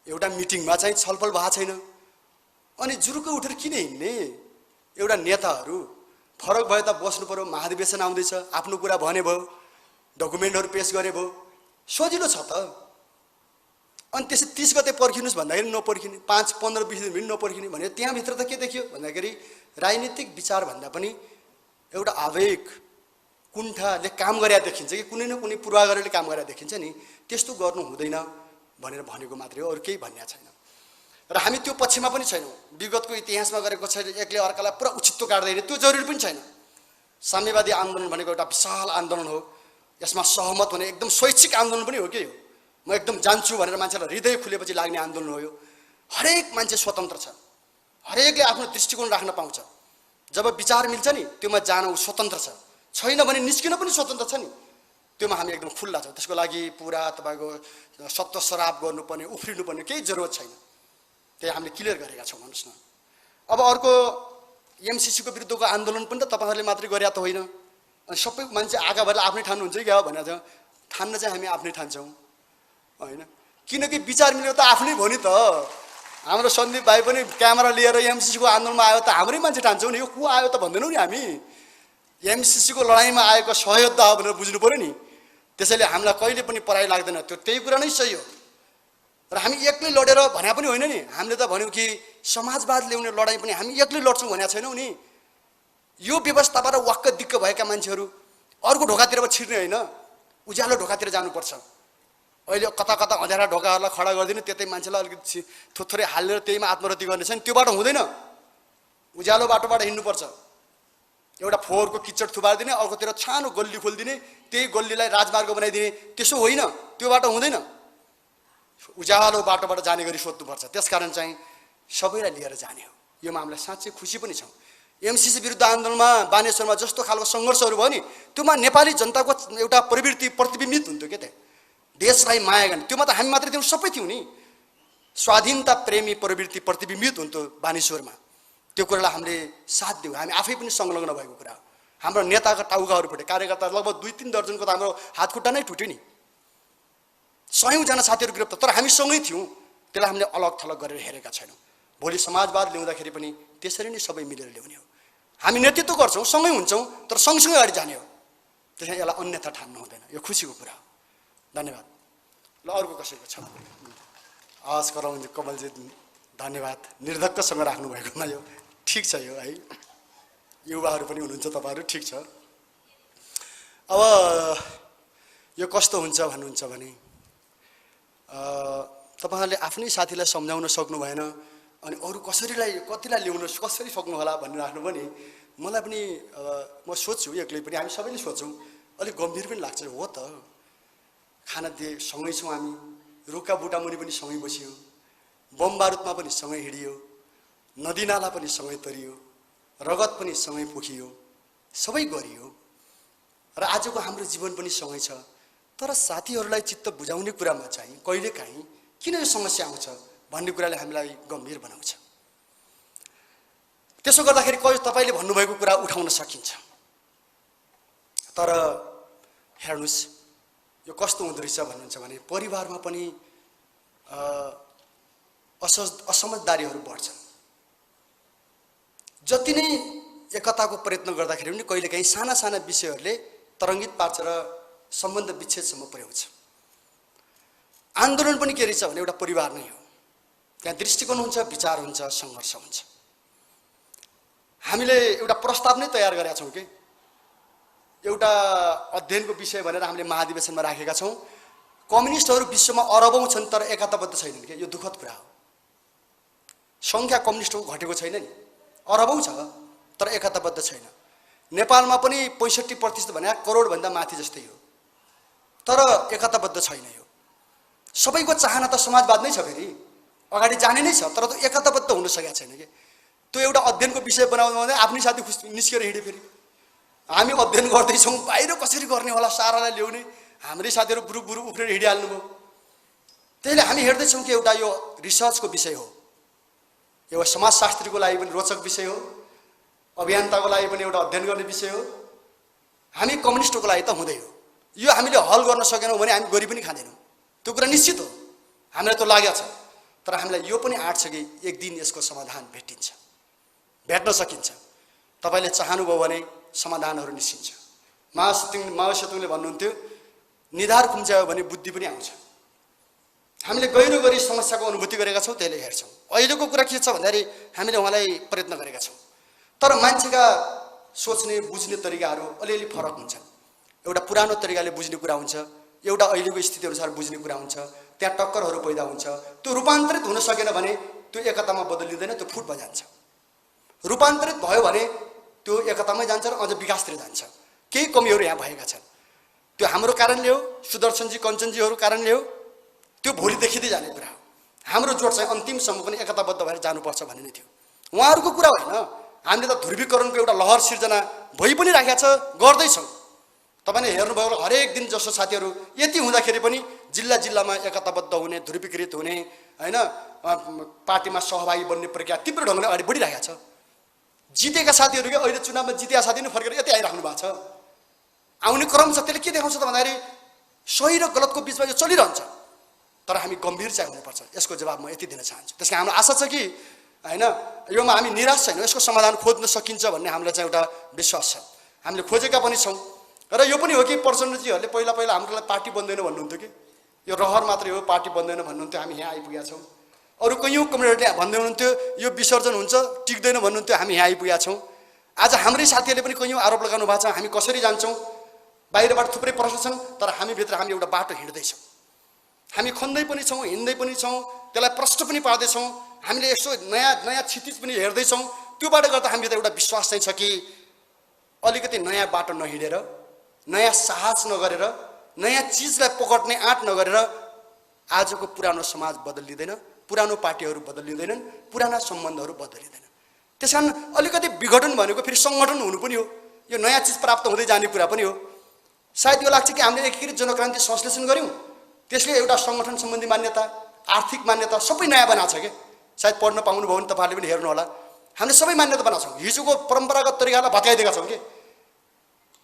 एउटा मिटिङमा चाहिँ छलफल भएको छैन, अनि जुरुक्क उठेर किन हिँड्ने? एउटा नेताहरू फरक भए त बस्नु पर्यो। महाधिवेशन आउँदैछ, आफ्नो कुरा भने भयो, डकुमेन्टहरू पेस गरे भयो, सजिलो छ त। अनि त्यसै 30 गते पर्खिनुहोस् भन्दाखेरि नपर्खिने, 5, 15, 20 दिन पनि नपर्खिने भने त्यहाँभित्र त के देखियो भन्दाखेरि राजनीतिक विचार भन्दा पनि एउटा आवेग, कुण्ठाले काम गरेर देखिन्छ कि कुनै न कुनै पूर्वाग्रहले काम गरेर देखिन्छ नि, त्यस्तो गर्नु हुँदैन भनेर भनेको मात्रै हो, अरू केही भन्ने छैन। र हामी त्यो पक्षमा पनि छैनौँ। विगतको इतिहासमा गरेको छैन एकले अर्कालाई पुरा उचित्तो काट्दैन, त्यो जरुरी पनि छैन। साम्यवादी आन्दोलन भनेको एउटा विशाल आन्दोलन हो। यसमा सहमत हुने एकदम स्वैच्छिक आन्दोलन पनि हो के हो। म एकदम जान्छु भनेर मान्छेलाई हृदय खुलेपछि लाग्ने आन्दोलन हो यो। हरेक मान्छे स्वतन्त्र छ, हरेकले आफ्नो दृष्टिकोण राख्न पाउँछ। जब विचार मिल्छ नि त्योमा जान ऊ स्वतन्त्र छ, छैन भने निस्किन पनि स्वतन्त्र छ नि, त्योमा हामी एकदम खुल्ला छौँ। त्यसको लागि पुरा तपाईँको सत्व सराप गर्नुपर्ने उफ्रिनुपर्ने केही जरुरत छैन। त्यही हामीले क्लियर गरेका छौँ। भन्नुहोस् न। अब अर्को एमसिसीको विरुद्धको आन्दोलन पनि त तपाईँहरूले मात्रै गरे त होइन, अनि सबै मान्छे आगा भएर आफ्नै ठान्नुहुन्छ क्या भनेर चाहिँ ठान्न चाहिँ हामी आफ्नै ठान्छौँ होइन। किनकि विचार मिलेको त आफ्नै भयो नि त। हाम्रो सन्दीप भाइ पनि क्यामेरा लिएर एमसिसीको आन्दोलनमा आयो त हाम्रै मान्छे ठान्छौँ नि। यो को आयो त भन्दैनौँ नि हामी। एमसिसीको लडाइँमा आएको सहयोद्धा हो भनेर बुझ्नु पऱ्यो नि। त्यसैले हामीलाई कहिले पनि पराइ लाग्दैन, त्यो त्यही कुरा नै सही हो। र हामी एक्लै लडेर भने पनि होइन नि। हामीले त भन्यौँ कि समाजवाद ल्याउने लडाइँ पनि हामी एक्लै लड्छौँ भनेको छैनौँ नि। यो व्यवस्थाबाट वाक्क दिक्क भएका मान्छेहरू अर्को ढोकातिर छिर्ने होइन, उज्यालो ढोकातिर जानुपर्छ। अहिले कता कता अँध्यारा ढोकाहरूलाई खडा गरिदिने, त्यतै मान्छेलाई अलिकति थोरै हालेर त्यहीमा आत्मरति गर्ने छ नि, त्यो बाटो हुँदैन। उज्यालो बाटोबाट हिँड्नुपर्छ। एउटा फोहोरको किचड थुपारिदिने, अर्कोतिर सानो गल्ली खोलिदिने, त्यही गल्लीलाई राजमार्ग बनाइदिने, त्यसो होइन, त्यो बाटो हुँदैन। उज्यालो बाटोबाट जाने गरी सोध्नुपर्छ। त्यसकारण चाहिँ सबैलाई लिएर जाने हो। योमा हामीलाई साँच्चै खुसी पनि छौँ। एमसिसी विरुद्ध आन्दोलनमा बानेश्वरमा जस्तो खालको सङ्घर्षहरू भयो नि, त्योमा नेपाली जनताको एउटा प्रवृत्ति प्रतिबिम्बित हुन्थ्यो के त्यहाँ। देशलाई माया गर्ने, त्योमा त हामी मात्रै थियौँ, सबै थियौँ नि। स्वाधीनता प्रेमी प्रवृत्ति प्रतिबिम्बित हुन्थ्यो बानेश्वरमा। त्यो कुरालाई हामीले साथ दियौँ। हामी आफै पनि संलग्न भएको कुरा हो। हाम्रो नेताका टाउकाहरूपट्टि कार्यकर्ता लगभग 2-3 दर्जनको त हाम्रो हातखुट्टा नै टुट्यो नि। 100जना साथीहरू गिरफ्तार, तर हामी सँगै थियौँ। त्यसलाई हामीले अलग थलग गरेर हेरेका छैनौँ। भोलि समाजवाद ल्याउँदाखेरि पनि त्यसरी नै सबै मिलेर ल्याउने हो। हामी नेतृत्व गर्छौँ, सँगै हुन्छौँ, तर सँगसँगै अगाडि जाने हो। त्यसैले यसलाई अन्यथा ठान्नु हुँदैन। यो खुसीको कुरा हो। धन्यवाद। ल अर्को कसैको छ? आवाज कराउने कमलजी धन्यवाद। निर्धक्कसँग राख्नुभएकोमा यो ठिक छ। यो है युवाहरू पनि हुनुहुन्छ तपाईँहरू, ठिक छ। अब यो कस्तो हुन्छ भन्नुहुन्छ भने तपाईँहरूले आफ्नै साथीलाई सम्झाउन सक्नु भएन, अनि अरू कतिलाई ल्याउन कसरी सक्नु होला भनेर राख्नु पनि मलाई पनि म सोध्छु, एक्लै पनि हामी सबैले सोध्छौँ। अलिक गम्भीर पनि लाग्छ। हो त, खाना दिए सँगै छौँ हामी, रुखा बुटामुनि पनि सँगै बसियो, बम बारुदमा पनि सँगै हिँडियो, नदीनाला पनि सँगै तरियो, रगत पनि सँगै पोखियो, सबै गरियो, र आजको हाम्रो जीवन पनि सँगै छ। तर साथीहरूलाई चित्त बुझाउने कुरामा चाहिँ कहिलेकाहीँ किन यो समस्या आउँछ भन्ने कुराले हामीलाई गम्भीर बनाउँछ। त्यसो गर्दाखेरि तपाईँले भन्नुभएको कुरा उठाउन सकिन्छ। तर हेर्नुहोस्, यो कस्तो हुँदो रहेछ भन्नुहुन्छ भने परिवारमा पनि असमझदारीहरू बढ्छन्। जति नै एकताको प्रयत्न गर्दाखेरि पनि कहिलेकाहीँ साना साना विषयहरूले तरङ्गित पार्छ र सम्बन्ध विच्छेदसम्म पुर्याउँछ। आन्दोलन पनि के रहेछ भने एउटा परिवार नै हो। त्यहाँ दृष्टिकोण हुन्छ, विचार हुन्छ, सङ्घर्ष हुन्छ। हामीले एउटा प्रस्ताव नै तयार गरेका छौँ कि एउटा अध्ययनको विषय भनेर हामीले महाधिवेशनमा राखेका छौँ। कम्युनिस्टहरू विश्वमा अरबौँ छन् तर एकताबद्ध छैनन् कि यो दुःखद कुरा हो। सङ्ख्या कम्युनिस्टको घटेको छैन नि, अरबौँ छ तर एकताबद्ध छैन। नेपालमा पनि 65% भने करोडभन्दा माथि जस्तै हो, तर एकताबद्ध छैन। यो सबैको चाहना त समाजवाद नै छ, फेरि अगाडि जाने नै छ, तर त्यो एकताबद्ध हुन सकेको छैन कि। त्यो एउटा अध्ययनको विषय बनाउनु भने आफ्नै साथी निस्केर हिँड्यो, फेरि हामी अध्ययन गर्दैछौँ बाहिर कसरी गर्ने होला, सारालाई ल्याउने, हाम्रै साथीहरू बुरु बुरु उफ्रेर हिँडिहाल्नुभयो। त्यसैले हामी हेर्दैछौँ कि एउटा यो रिसर्चको विषय हो, एउटा समाजशास्त्रीको लागि पनि रोचक विषय हो, अभियन्ताको लागि पनि एउटा अध्ययन गर्ने विषय हो, हामी कम्युनिस्टको लागि त हुँदै हो। यो हामीले हल गर्न सकेनौँ भने हामी गरी पनि खाँदैनौँ, त्यो कुरा निश्चित हो। हामीलाई त लागेको छ, तर हामीलाई यो पनि आँट छ कि एक दिन यसको समाधान भेट्न सकिन्छ। तपाईँले चाहनुभयो भने समाधानहरू निस्किन्छ। माओ सेतुङले भन्नुहुन्थ्यो, निधार खुम्च्यायो भने बुद्धि पनि आउँछ। हामीले गहिरो गरी समस्याको अनुभूति गरेका छौँ, त्यसले हेर्छौँ। अहिलेको कुरा के छ भन्दाखेरि हामीले उहाँलाई प्रयत्न गरेका छौँ, तर मान्छेका सोच्ने बुझ्ने तरिकाहरू अलिअलि फरक हुन्छन्। एउटा पुरानो तरिकाले बुझ्ने कुरा हुन्छ, एउटा अहिलेको स्थिति अनुसार बुझ्ने कुरा हुन्छ, त्यहाँ टक्करहरू पैदा हुन्छ। त्यो रूपान्तरित हुन सकेन भने त्यो एकतामा बदलिँदैन, त्यो फुट भइजान्छ। रूपान्तरित भयो भने त्यो एकतामै जान्छ र अझ विकासतिर जान्छ। केही कमीहरू यहाँ भएका छन्, त्यो हाम्रो कारणले हो, सुदर्शनजी कञ्चनजीहरू कारणले हो, त्यो भोलि देखिँदै जाने कुरा हो। हाम्रो जोड चाहिँ अन्तिमसम्म पनि एकताबद्ध भएर जानुपर्छ भन्ने नै थियो। उहाँहरूको कुरा होइन, हामीले त ध्रुवीकरणको एउटा लहर सिर्जना भइ पनि राखेका छ, गर्दैछौँ। तपाईँले हेर्नुभयो होला हरेक दिन जसो साथीहरू यति हुँदाखेरि पनि जिल्ला जिल्लामा एकताबद्ध हुने, ध्रुवीकृत हुने, होइन, पार्टीमा सहभागी बन्ने प्रक्रिया तीव्र ढङ्गले अगाडि बढिरहेको छ। जितेका साथीहरू के अहिले चुनावमा जितेका साथी नै फर्केर यति आइराख्नु भएको छ। आउने क्रम छ, त्यसले के देखाउँछ त भन्दाखेरि सही र गलतको बिचमा यो चलिरहन्छ। तर हामी गम्भीर चाहिँ हुनुपर्छ, यसको जवाब म यति दिन चाहन्छु। त्यसमा हाम्रो आशा छ कि होइन, योमा हामी निराश छैनौँ, यसको समाधान खोज्न सकिन्छ भन्ने हामीलाई चाहिँ एउटा विश्वास छ। हामीले खोजेका पनि छौँ र यो पनि हो कि प्रचण्डजीहरूले पहिला हामीलाई पार्टी बन्दैन भन्नुहुन्थ्यो कि यो रहर मात्रै हो, पार्टी बन्दैन भन्नुहुन्थ्यो, हामी यहाँ आइपुगेका छौँ। अरू कैयौँ कम्युनिटीले भन्दै हुनुहुन्थ्यो यो विसर्जन हुन्छ टिक्दैन भन्नुहुन्थ्यो, हामी यहाँ आइपुगेका छौँ। आज हाम्रै साथीहरूले पनि कैयौँ आरोप लगाउनु भएको छ, हामी कसरी जान्छौँ, बाहिरबाट थुप्रै प्रश्न छन्, तर हामीभित्र हामी एउटा बाटो हिँड्दैछौँ। हामी खन्दै पनि छौँ, हिँड्दै पनि छौँ, त्यसलाई प्रश्न पनि पार्दैछौँ, हामीले यसो नयाँ क्षितिज पनि हेर्दैछौँ। त्योबाट गर्दा हामीभित्र एउटा विश्वास चाहिँ छ कि अलिकति नयाँ बाटो नहिँडेर, नयाँ साहस नगरेर, नयाँ चिजलाई पकड्ने आँट नगरेर आजको पुरानो समाज बदलिँदैन, पुरानो पार्टीहरू बदलिँदैनन्, पुराना सम्बन्धहरू बदलिँदैन। त्यस कारण अलिकति विघटन भनेको फेरि सङ्गठन हुनु पनि हो, यो नयाँ चिज प्राप्त हुँदै जाने कुरा पनि हो। सायद यो लाग्छ कि हामीले एकीकृत जनक्रान्ति संश्लेषण गऱ्यौँ, त्यसले एउटा सङ्गठन सम्बन्धी मान्यता, आर्थिक मान्यता सबै नयाँ बनाएको छ कि सायद पढ्न पाउनुभयो भने तपाईँहरूले पनि हेर्नु होला। हामीले सबै मान्यता बनाएको छौँ, हिजोको परम्परागत तरिकालाई भत्काइदिएका छौँ कि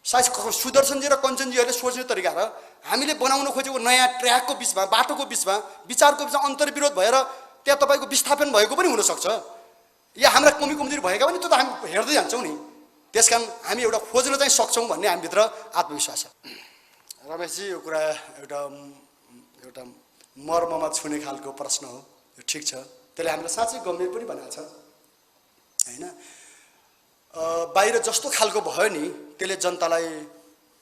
सायद सुदर्शनजी र कञ्चनजीहरूले सोच्ने तरिका र हामीले बनाउन खोजेको नयाँ ट्र्याकको बिचमा, बाटोको बिचमा, विचारको बिचमा अन्तर्विरोध भएर त्यहाँ तपाईँको विस्थापन भएको पनि हुनसक्छ, या हाम्रा कमी कमजोरी भएका पनि त्यो त हामी हेर्दै जान्छौँ नि। त्यस कारण हामी एउटा खोज्न चाहिँ सक्छौँ भन्ने हामीभित्र आत्मविश्वास छ। रमेशजी, यो कुरा एउटा मर्ममा छुने खालको प्रश्न हो, यो ठिक छ, त्यसले हामीलाई साँच्चै गम्भीर पनि बनाएको छ होइन। बाहिर जस्तो खालको भयो नि त्यसले जनतालाई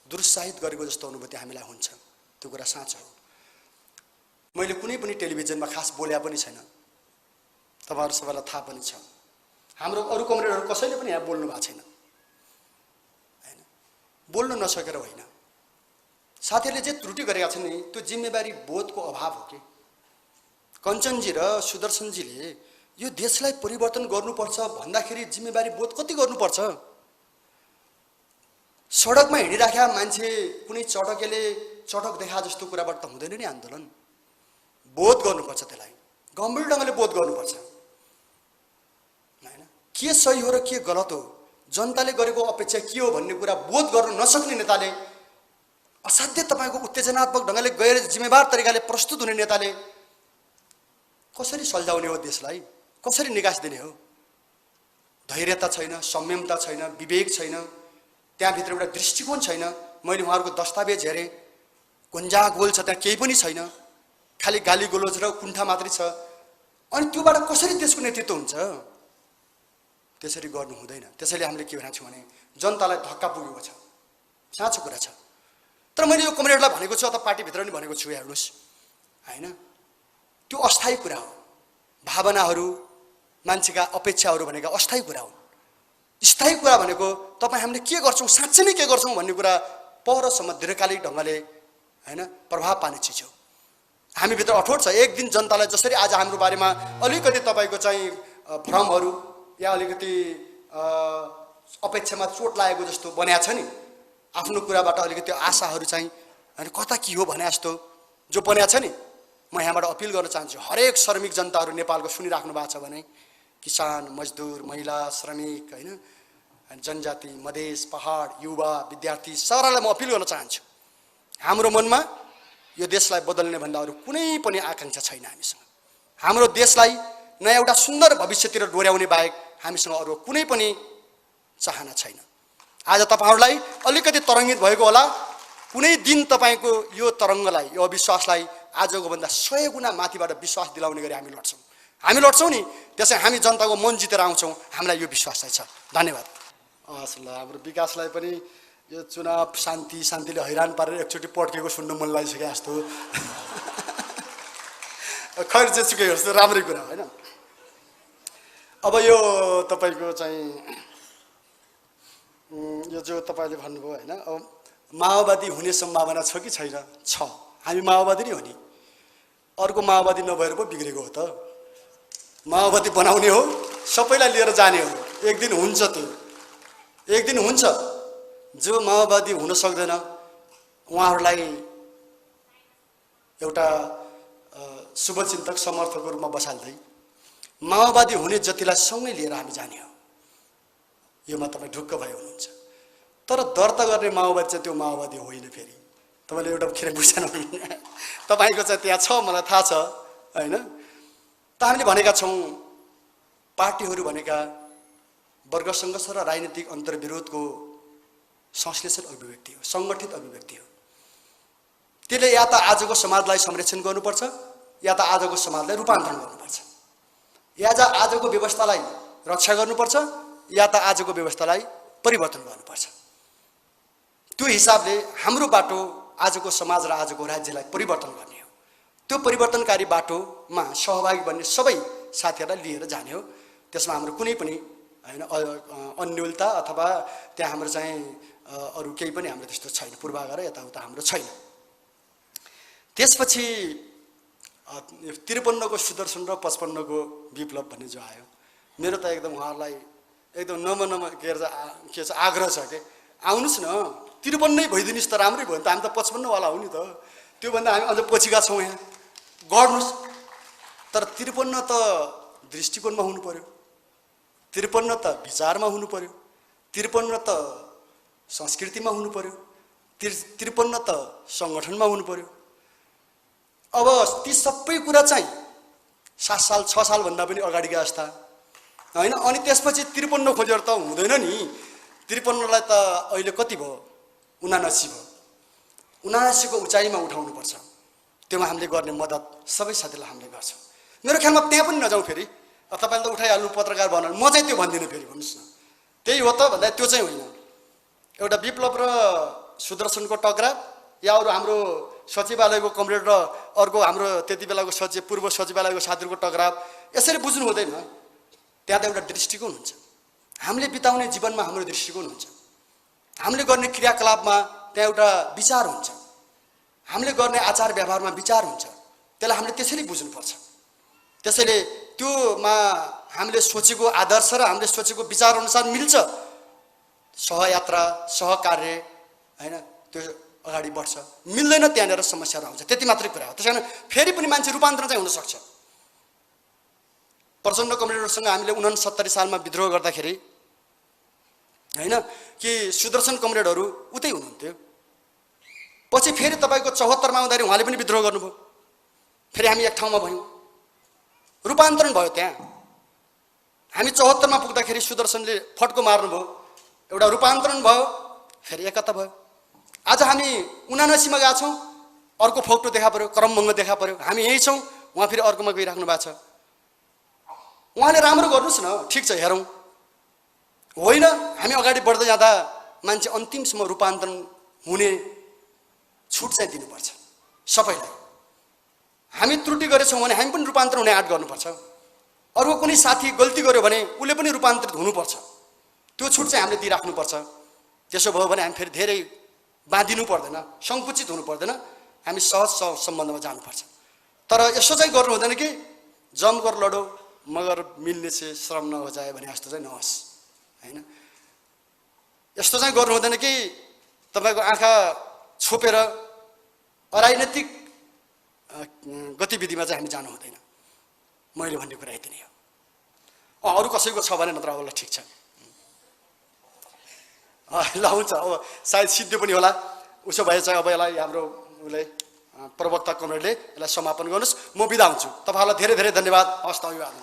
दुरुत्साहित गरेको जस्तो अनुभूति हामीलाई हुन्छ, त्यो कुरा साँचो हो। मैले कुनै पनि टेलिभिजनमा खास बोल्या पनि छैन, तपाईँहरू सबैलाई थाहा पनि छ। हाम्रो अरू कम्युनिटीहरू कसैले पनि यहाँ बोल्नु भएको छैन होइन, बोल्नु नसकेर होइन, साथीहरूले जे त्रुटि गरेका छन् नि त्यो जिम्मेवारी बोधको अभाव हो कि। कञ्चनजी र सुदर्शनजीले यो देशलाई परिवर्तन गर्नुपर्छ भन्दाखेरि जिम्मेवारी बोध कति गर्नुपर्छ? सडकमा हिँडिराखेका मान्छे कुनै चटकेले चटक देखा जस्तो कुराबाट त हुँदैन नि आन्दोलन। बोध गर्नुपर्छ, त्यसलाई गम्भीर ढङ्गले बोध गर्नुपर्छ होइन। के सही हो र के गलत हो, जनताले गरेको अपेक्षा के हो भन्ने कुरा बोध गर्न नसक्ने नेताले, असाध्य तपाईँको उत्तेजनात्मक ढङ्गले गैर जिम्मेवार तरिकाले प्रस्तुत हुने नेताले कसरी सल्झाउने हो, देशलाई कसरी निकास दिने हो? धैर्यता छैन, संयमता छैन, विवेक छैन, त्यहाँभित्र एउटा दृष्टिकोण छैन। मैले उहाँहरूको दस्तावेज हेरेँ, गुन्जागोल छ, त्यहाँ केही पनि छैन, खालि गाली गोलोज र कुण्ठा मात्रै छ। अनि त्योबाट कसरी देशको नेतृत्व हुन्छ? त्यसरी गर्नु हुँदैन। त्यसैले हामीले के भनेको छौँ भने जनतालाई धक्का पुगेको छ, साँचो कुरा छ। तर मैले यो कम्युनिटीलाई भनेको छु, अथवा पार्टीभित्र पनि भनेको छु, हेर्नुहोस् होइन, त्यो अस्थायी कुरा हो। भावनाहरू, मान्छेका अपेक्षाहरू भनेका अस्थायी कुरा हुन्। स्थायी कुरा भनेको तपाईँ हामीले के गर्छौँ, साँच्चै नै के गर्छौँ भन्ने कुरा परसम्म दीर्घकालिक ढङ्गले होइन प्रभाव पार्ने चिज हो। हामीभित्र अठोट छ। एक दिन जनतालाई जसरी आज हाम्रो बारेमा अलिकति तपाईँको चाहिँ भ्रमहरू या अलिकति अपेक्षामा चोट लागेको जस्तो बनाएको छ नि, आफ्नो कुराबाट अलिकति आशाहरू चाहिँ होइन कता के हो भने जस्तो जो बनाएको छ नि, म यहाँबाट अपिल गर्न चाहन्छु हरेक श्रमिक जनताहरू नेपालको सुनिराख्नु भएको छ भने, किसान, मजदुर, महिला, श्रमिक होइन, जनजाति, मधेस, पहाड, युवा, विद्यार्थी सबैलाई म अपिल गर्न चाहन्छु, हाम्रो मनमा यो देशलाई बदल्ने भन्दा अरू कुनै पनि आकाङ्क्षा छैन हामीसँग। हाम्रो देशलाई नयाँ एउटा सुन्दर भविष्यतिर डोर्याउने बाहेक हामीसँग अरू कुनै पनि चाहना छैन। आज तपाईँहरूलाई अलिकति तरङ्गित भएको होला, कुनै दिन तपाईँको यो तरङ्गलाई, यो अविश्वासलाई आजको भन्दा 100 गुणा माथिबाट विश्वास दिलाउने गरी हामी लड्छौँ। हामी लड्छौँ नि, त्यसै हामी जनताको मन जितेर आउँछौँ, हामीलाई यो विश्वास चाहिँ छ। धन्यवाद। हस् ल, हाम्रो विकासलाई पनि यो चुनाव शान्तिले हैरान पारेर एकचोटि पड्केको सुन्नु मन लागिसक्यो जस्तो। खैर जेसुकै होस्, राम्रै कुरा होइन। अब यो तपाईँको चाहिँ यो जो तपाईँले भन्नुभयो होइन, अब माओवादी हुने सम्भावना छ कि छैन? छ। हामी माओवादी नै हो नि, अर्को माओवादी नभएर पो बिग्रेको हो त। माओवादी बनाउने हो, सबैलाई लिएर जाने हो, एक दिन हुन्छ त्यो, एक दिन हुन्छ। जो माओवादी हुन सक्दैन उहाँहरूलाई एउटा शुभचिन्तक समर्थकको रूपमा बसाल्दै माओवादी हुने जतिलाई सँगै लिएर हामी जाने हो, योमा तपाईँ ढुक्क भए हुनुहुन्छ। तर दर्ता गर्ने माओवादी चाहिँ त्यो माओवादी होइन। फेरि तपाईँले एउटा खेर बुझ्नु तपाईँको चाहिँ त्यहाँ छ, मलाई थाहा छ होइन। त हामीले भनेका छौँ पार्टीहरू भनेका वर्ग सङ्घर्ष र राजनीतिक अन्तर्विरोधको संश्लेषण अभिव्यक्ति हो, सङ्गठित अभिव्यक्ति हो। त्यसले या त आजको समाजलाई संरक्षण गर्नुपर्छ या त आजको समाजलाई रूपान्तरण गर्नुपर्छ, या त आजको व्यवस्थालाई रक्षा गर्नुपर्छ या त आजको व्यवस्थालाई परिवर्तन गर्नुपर्छ। त्यो हिसाबले हाम्रो बाटो आजको समाज र आजको राज्यलाई परिवर्तन गर्ने हो। त्यो परिवर्तनकारी बाटोमा सहभागी बन्ने सबै साथीहरूलाई लिएर जाने हो। त्यसमा हाम्रो कुनै पनि होइन अन्योलता अथवा त्यहाँ हाम्रो चाहिँ अरू केही पनि हाम्रो त्यस्तो छैन, पूर्वाग्रह यताउता हाम्रो छैन। त्यसपछि 53 को सुदर्शन र 55 को विप्लव भन्ने जो आयो, मेरो त एकदम उहाँहरूलाई एकदम के छ आग्रह छ कि आउनुहोस् न, 53 नै भइदिनुहोस् त, राम्रै भयो नि त, हामी त 55 वाला हो नि त। त्योभन्दा हामी अझ पछिका छौँ, यहाँ गर्नुहोस्। तर 53 त दृष्टिकोणमा हुनु पर्यो, 53 त विचारमा हुनु पर्यो, 53 त संस्कृतिमा हुनु पर्यो, 53 त सङ्गठनमा हुनु पर्यो। अब ती सबै कुरा चाहिँ 7 साल 6 सालभन्दा पनि अगाडिका अवस्था होइन। अनि त्यसपछि 53 खोजेर त हुँदैन नि। 53लाई त अहिले कति भयो? 79 भयो। 79 को उचाइमा उठाउनुपर्छ। त्योमा हामीले गर्ने मद्दत सबै साथीलाई हामीले गर्छौँ। मेरो ख्यालमा त्यहाँ पनि नजाउँ। फेरि तपाईँले त उठाइहाल्नु पत्रकार बनाउनु, म चाहिँ त्यो भन्दिनँ। फेरि भन्नुहोस् न, त्यही हो त भन्दा त्यो चाहिँ होइन। एउटा विप्लव र सुदर्शनको टकराव या अरू हाम्रो सचिवालयको कमरेड र अर्को हाम्रो त्यति बेलाको पूर्व सचिवालयको साथीहरूको टकराव यसरी बुझ्नु हुँदैन। त्यहाँ त एउटा दृष्टिकोण हुन्छ, हामीले बिताउने जीवनमा हाम्रो दृष्टिकोण हुन्छ, हामीले गर्ने क्रियाकलापमा त्यहाँ एउटा विचार हुन्छ, हामीले गर्ने आचार व्यवहारमा विचार हुन्छ। त्यसलाई हामीले त्यसरी बुझ्नुपर्छ। त्यसैले त्योमा हामीले सोचेको आदर्श र हामीले सोचेको विचार अनुसार मिल्छ, सहयात्रा सहकार्य होइन, त्यो अगाडि बढ्छ। मिल्दैन त्यहाँनिर समस्याहरू आउँछ, त्यति मात्रै कुरा हो। त्यस कारण फेरि पनि मान्छे रूपान्तरण चाहिँ हुनसक्छ। प्रचण्ड कमरेडहरूसँग हामीले 69 सालमा विद्रोह गर्दाखेरि होइन कि सुदर्शन कमरेडहरू उतै हुनुहुन्थ्यो। पछि फेरि तपाईँको 74मा आउँदाखेरि उहाँले पनि विद्रोह गर्नुभयो, फेरि हामी एक ठाउँमा भयौँ, रूपान्तरण भयो। त्यहाँ हामी 74मा पुग्दाखेरि सुदर्शनले फड्को मार्नुभयो, एउटा रूपान्तरण भयो, फेरि एकता भयो। आज हामी 79मा गएको छौँ, अर्को फोक्टो देखा पर्यो, क्रमभङ्ग देखा पर्यो, हामी यहीँ छौँ, उहाँ फेरि अर्कोमा गइराख्नु भएको छ। उहाँले राम्रो गर्नुहोस् न, ठिक छ, हेरौँ। होइन, हामी अगाडि बढ्दै जाँदा मान्छे अन्तिमसम्म रूपान्तरण हुने छुट चाहिँ दिनुपर्छ सबैलाई। हामी त्रुटि गरेछौँ भने हामी पनि रूपान्तरण हुने आँट गर्नुपर्छ। अर्को कुनै साथी गल्ती गर्यो भने उसले पनि रूपान्तरित हुनुपर्छ, त्यो छुट चाहिँ हामीले दिइराख्नुपर्छ। त्यसो भयो भने हामी फेरि धेरै बाँधिनु पर्दैन, सङ्कुचित हुनु पर्दैन, हामी सहज सम्बन्धमा जानुपर्छ। तर यसो चाहिँ गर्नु हुँदैन कि जमकर लडो मगर मिल्ने चाहिँ श्रम नहो जाए भने जस्तो चाहिँ नहोस् होइन। यस्तो चाहिँ गर्नु हुँदैन कि तपाईँको आँखा छोपेर अराजनैतिक गतिविधिमा चाहिँ हामी जानु हुँदैन। मैले भन्ने कुरा यति नै हो। अरू कसैको छ भने नत्र अब ल ठिक छ, ल हुन्छ, अब सायद सिद्धियो पनि होला। उसो भए चाहिँ अब यसलाई हाम्रो उसले प्रवक्ता कमरेडले यसलाई समापन गर्नुहोस्। म बिदा हुन्छु। तपाईँहरूलाई धेरै धेरै धन्यवाद। हवस् त, अभिवादन।